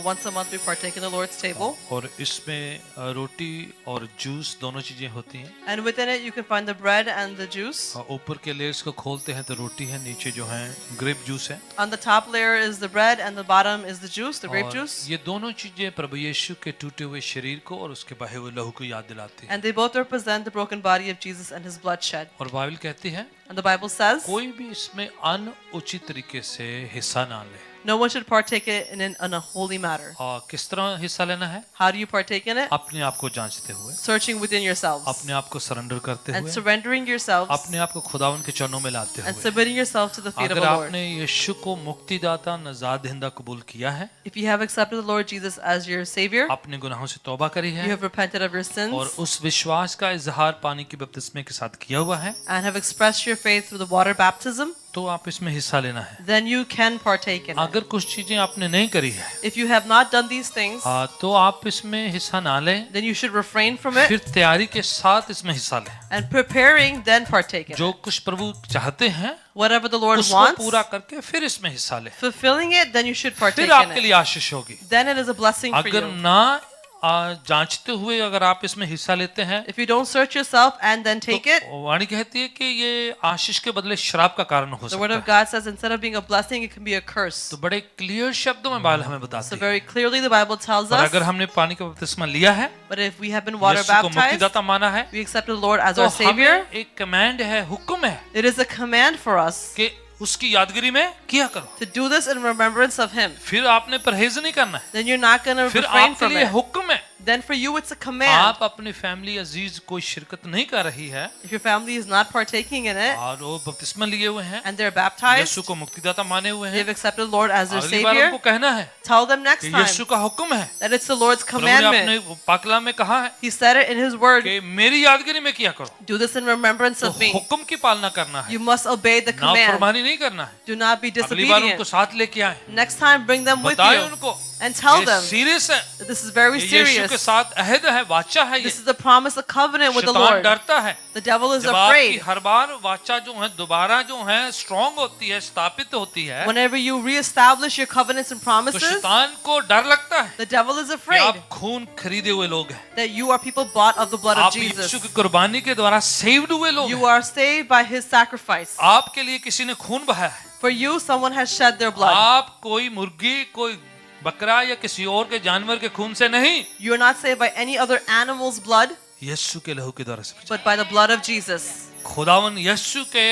once a month we partake in the Lord's table. और इसमें रोटी और जूस दोनों चीजें होती हैं। And within it you can find the bread and the juice. ऊपर के लेयर्स को खोलते हैं तो रोटी है, नीचे जो है ग्रेप जूस है। On the top layer is the bread and the bottom is the juice, the grape और juice. ये दोनों चीजें प्रभु यीशु के टूटे हुए शरीर को और उसके बहे हुए लहू को याद दिलाती हैं। And they both represent the broken body of Jesus and his blood shed. और बाइबल कहती है And the Bible says कोई भी इसमें अनुचित तरीके से हिस्सा ना ले। no one should partake it in a holy matter. और किस तरह हिस्सा लेना है? How do you partake in it? अपने आप को जांचते हुए, Searching within yourselves अपने आप को सरेंडर करते and हुए, surrendering yourselves अपने आप को खुदावन के चरणों में लाते and हुए। submitting yourself to the feet of अगर the Lord. आपने यीशु को मुक्तिदाता नजात दहिंदा कबूल किया है, If you have accepted the Lord Jesus as your Savior, अपने गुनाहों से तौबा करी you है have repented of your और sins उस विश्वास का इजहार पानी के बपतिस्मे के साथ किया हुआ है, and have expressed your faith through the water baptism, तो आप इसमें हिस्सा लेना है। then you can partake in it. अगर कुछ चीजें आपने नहीं करी है, If you have not done these things, तो आप इसमें हिस्सा ना लें, then you should refrain from it फिर तैयारी के साथ इसमें हिस्सा लें। and preparing, then partake in जो it. कुछ प्रभु चाहते हैं Whatever the Lord उसको wants, पूरा करके फिर इसमें हिस्सा लें, fulfilling it, then you should partake फिर in आपके it. लिए आशीष होगी। Then it is a blessing for अगर you. ना जांचते हुए अगर आप इसमें हिस्सा लेते हैं, If you don't search yourself and then take it, तो वाणी कहती है कि ये आशीष के बदले श्राप का कारण हो the Word सकता of है। God says instead of being a blessing, it can be a curse. तो बड़े क्लियर शब्दों में बाइबल हमें So बताती है। very clearly the Bible tells और us, अगर हमने पानी का बपतिस्मा लिया है, but if we have been water यीशु को baptized, मुक्तिदाता माना है, we accept the Lord as तो our Savior, हमें एक कमांड है, हुक्म है it is a command for us कि उसकी यादगिरी में किया करो। to do this in remembrance of Him. फिर आपने परहेज नहीं करना है, Then you're not going to फिर refrain आपके from लिए it. हुक्म है then for you it's a command. आप अपनी फैमिली अजीज कोई शिरकत नहीं कर रही है If your family is not partaking in it और वो बपतिस्मा लिए हुए हैं, and they're baptized, यीशु को मुक्तिदाता माने हुए हैं, they've accepted the Lord as their अगली बार Savior, उनको कहना है tell them next कि time यीशु का हुक्म है, that it's the Lord's प्रभु ने commandment. अपने पाकला में कहा है He said it in His Word. कि मेरी यादगिरी में किया करो, Do this in remembrance तो of me. हुक्म की पालना करना है, You must obey the command. नाफरमानी नहीं करना है। Do not be अगली बार उनको disobedient. साथ लेके आए, Next time, bring them with बताए you उनको and tell ये them सीरियस है, that this is very ये यीशु के serious. साथ अहद है, वाचा है, ये This is the promise, a covenant with the शैतान Lord. डरता है The devil is जब आपकी afraid. हर बार वाचा जो है दोबारा जो है स्ट्रांग होती है, स्थापित होती है, Whenever you reestablish your covenants and तो promises, शैतान को डर लगता है the devil is कि afraid आप खून खरीदे हुए लोग हैं, that you are people bought of the blood of आप Jesus. यीशु की कुर्बानी के द्वारा सेव्ड हुए लोग You हैं। are saved by His sacrifice. आपके लिए किसी ने खून बहाया है, For you, someone has shed their blood. आप कोई मुर्गी, कोई बकरा या किसी और के जानवर के खून से नहीं, You are not saved by any other animal's blood, यीशु के लहू के द्वारा से बचाए। but by the blood of Jesus. खुदावन यीशु के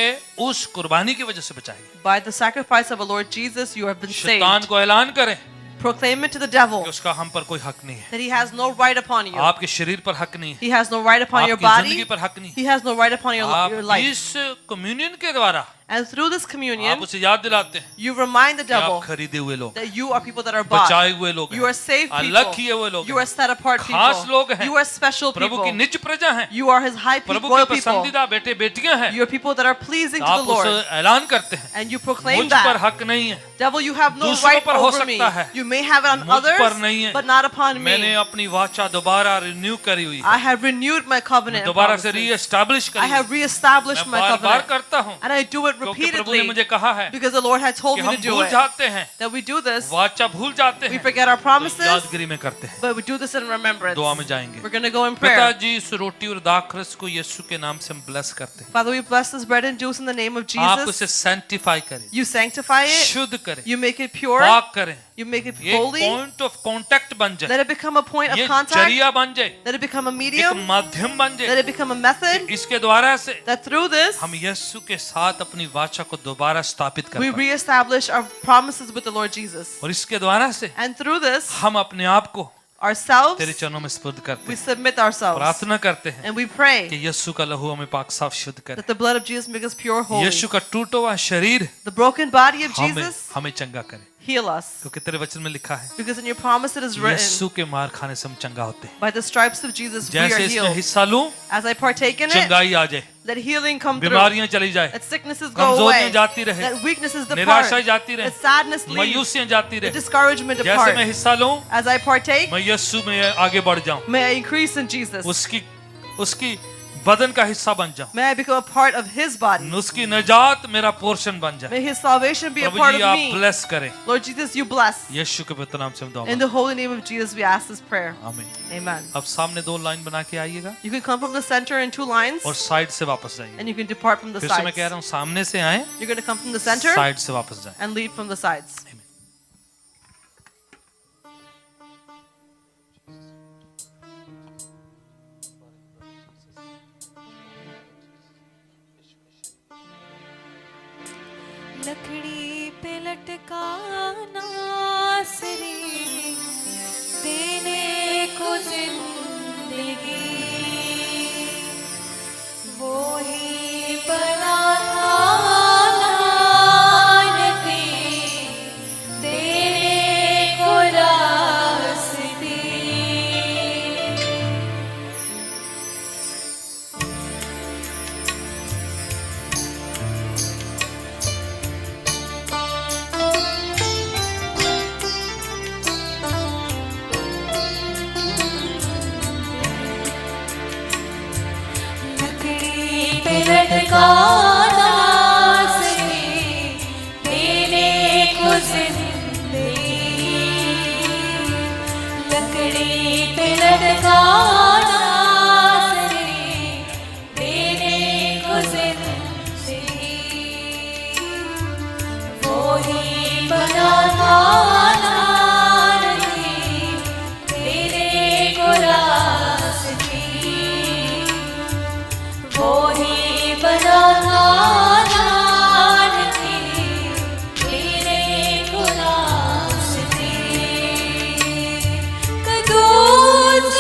उस कुर्बानी की वजह से बचाएंगे। By the sacrifice of our Lord Jesus, you have been शैतान saved. को ऐलान करें Proclaim it to the devil कि उसका हम पर कोई हक नहीं है, that he has no right upon you. आपके शरीर पर हक नहीं है, He has no right upon your आपकी जिंदगी body. पर हक नहीं है। He has no right upon your आप life. इस कम्युनियन के द्वारा And through this आप communion, उसे याद दिलाते हैं you remind the कि आप devil खरीदे हुए लोग, that you are people that are bought. बचाए हुए लोग You are हैं, saved अलग किए people. हुए लोग You are हैं, set apart खास लोग people. हैं, You are special प्रभु की people. निज प्रजा हैं, You are His high Prabhu people, के royal people. पसंदीदा बेटे बेटियां हैं। You are people that are pleasing to आप the उसे Lord. ऐलान करते हैं And you proclaim मुझ पर that. हक नहीं है, Devil, you have no दूसरों right पर हो over me. सकता है, You may have it on मुझ others, पर नहीं है। but not upon मैंने me. अपनी वाचा दोबारा रिन्यू करी हुई I है, have renewed my covenant and दोबारा से promises. रीएस्टैब्लिश I करी have है। reestablished मैं my बार बार covenant. करता हूँ And I do it क्योंकि प्रभु ने repeatedly मुझे कहा है because the Lord had told कि me हम to do भूल it. जाते हैं, That we do this, वाचा भूल जाते we हैं, forget our तो promises, यादगिरी में करते हैं। but we do this in remembrance. दुआ में जाएंगे। We're going to go in prayer. पिताजी इस रोटी और दाखरस को यीशु के नाम से हम ब्लेस करते हैं, Father, we bless this bread and juice in the name of आप Jesus. उसे सैंक्टिफाई करें, You sanctify it. शुद्ध करें, You make it pure. पाक करें, You make it ये holy. पॉइंट ऑफ कांटेक्ट बन जाए, Let it become a point ये of contact. जरिया बन जाए, Let it become a एक medium. माध्यम बन Let जाए, it become a method. इसके द्वारा से That through this, हम यीशु के साथ अपनी वाचा को दोबारा स्थापित कर we पाएं, reestablish our promises with the Lord Jesus. और इसके द्वारा से And through this, हम अपने आप को ourselves, तेरे चरणों में स्पुर्द करते we हैं, submit ourselves. प्रार्थना करते हैं And we कि pray यीशु का लहू हमें पाक साफ शुद्ध करे, that the blood of Jesus make us pure, holy. यीशु का टूटा हुआ शरीर The broken body of हमें Jesus, हमें चंगा करे, heal us. क्योंकि तेरे वचन में लिखा है Because in your promise it is written, यीशु के मार खाने से हम चंगा होते हैं। by the stripes of Jesus we are जैसे इसमें healed. हिस्सा लूं, As I partake in it, चंगाई आ जाए, let healing come through. बीमारियां चली जाए, That sicknesses go कमजोरियां away. जाती रहे, That weaknesses depart. निराशा जाती रहे, That sadness leaves. मायूसियां जाती The रहे। discouragement जैसे मैं depart. हिस्सा लूं, As I partake, मैं यीशु में आगे बढ़ जाऊं, may I increase in Jesus. उसकी बदन का हिस्सा बन जाऊं, May I become a part of His body. उसकी निजात मेरा पोर्शन बन जाए। May His salvation be a प्रभु part जी of आप me. ब्लेस करें, Lord Jesus, you bless. यीशु के पवित्र नाम से हम दुआ In मांगते the holy name of Jesus, we ask this prayer. हैं। आमीन। Amen. अब सामने 2 लाइन बना के आइएगा You can come from the center in 2 lines, और साइड से वापस जाइए। and you can depart from the फिर से मैं sides. कह रहा हूँ, सामने से आए, You're going to come from the center side से वापस जाए। and lead from the sides. लकड़ी पे लटकाना नासरी देने को जिंदगी वो ही बना लानती देने को रास्ते लकड़ी पे लटकाना नासरी देने को जिंदगी लकड़ी पे लटकाना नासरी देने को जिंदगी वो ही बनाता नारती तेरे को रास्ते वो ही बनाता नारती तेरे को रास्ते कदूस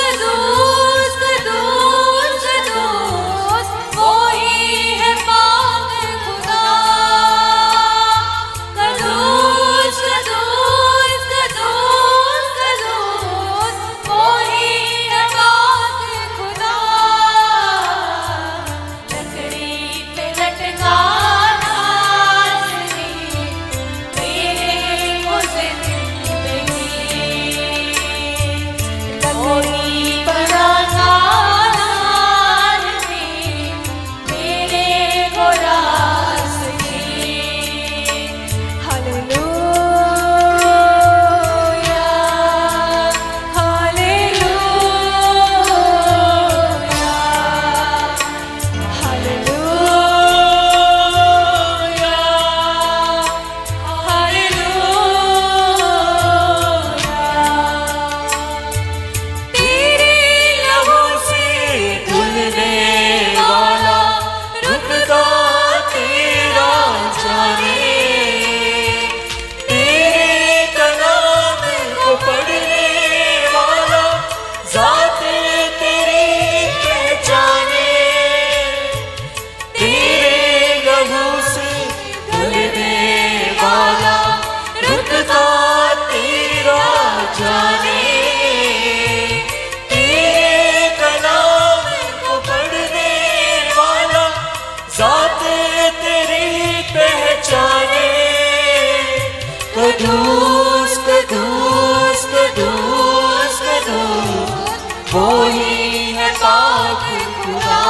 कदूस कदूस कदूस कदूस वो ही है पाक खुदा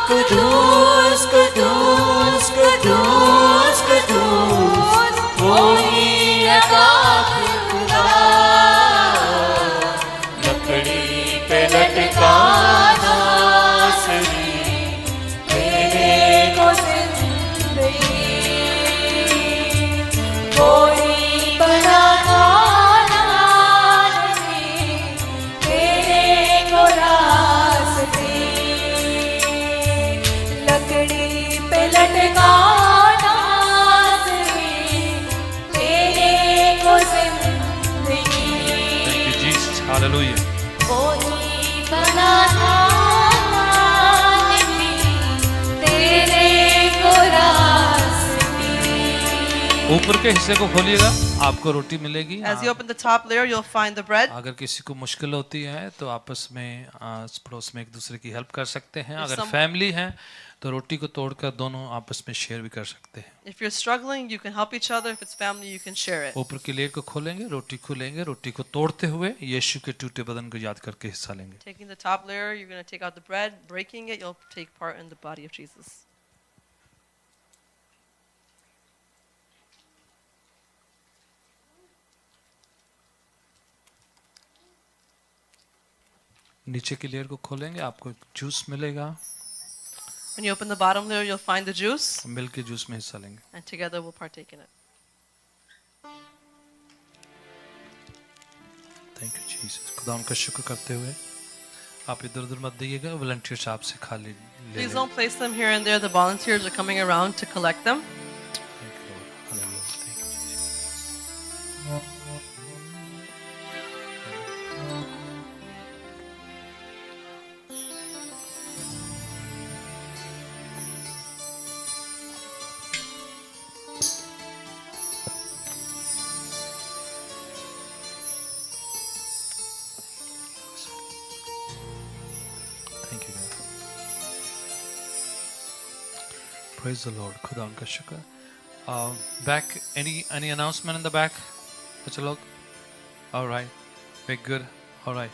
कदूस कदूस कदूस कदूस वो ही है पाक खुदा लकड़ी पे लटका नासरी तेरे को जिंदगी कोई बनाना नहीं तेरे को रास्ते लकड़ी पे लटकाना तेरे को जिंदगी Thank you, Jesus. Hallelujah. कोई बनाना नहीं तेरे को रास्ते ऊपर के हिस्से को खोलिएगा, आपको रोटी मिलेगी। As you open the top layer, you'll find the bread. अगर किसी को मुश्किल होती है तो आपस में पड़ोस में एक दूसरे की हेल्प कर सकते हैं। अगर फैमिली है तो रोटी को तोड़कर दोनों आपस में शेयर भी कर सकते हैं। If you're struggling, you can help each other. If it's family, you can share it. ऊपर की लेयर को खोलेंगे, रोटी खोलेंगे, रोटी को तोड़ते हुए यीशु के टूटे बदन को याद करके हिस्सा लेंगे। Taking the top layer, you're going to take out the bread. Breaking it, you'll take part in the body of Jesus. नीचे की लेयर को खोलेंगे, आपको जूस मिलेगा। When you open the bottom layer, you'll find the juice, मिल के juice में हिस्सा लेंगे। and together we'll partake in it. Thank you Jesus. खुदा उनका शुक्र करते हुए आप इधर उधर मत दिएगा, वॉलंटियर्स आपसे खाली ले Please लेंगे। don't place them here and there. The volunteers are coming around to collect them. Thank you, Lord. Hallelujah. Thank you, Jesus. Thank you, God. Praise the Lord. खुदा उनका शुक्र। Back, any announcement in the back? बच्चे लोग? All right. Very good. All right.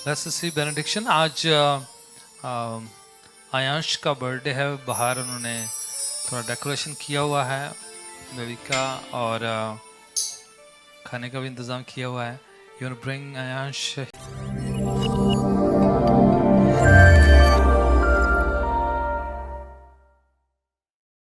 Let's see benediction. आज आयांश का birthday है। बाहर उन्होंने थोड़ा डेकोरेशन किया हुआ है, बेबी का, और खाने का भी इंतज़ाम किया हुआ है। You want to bring Aayansh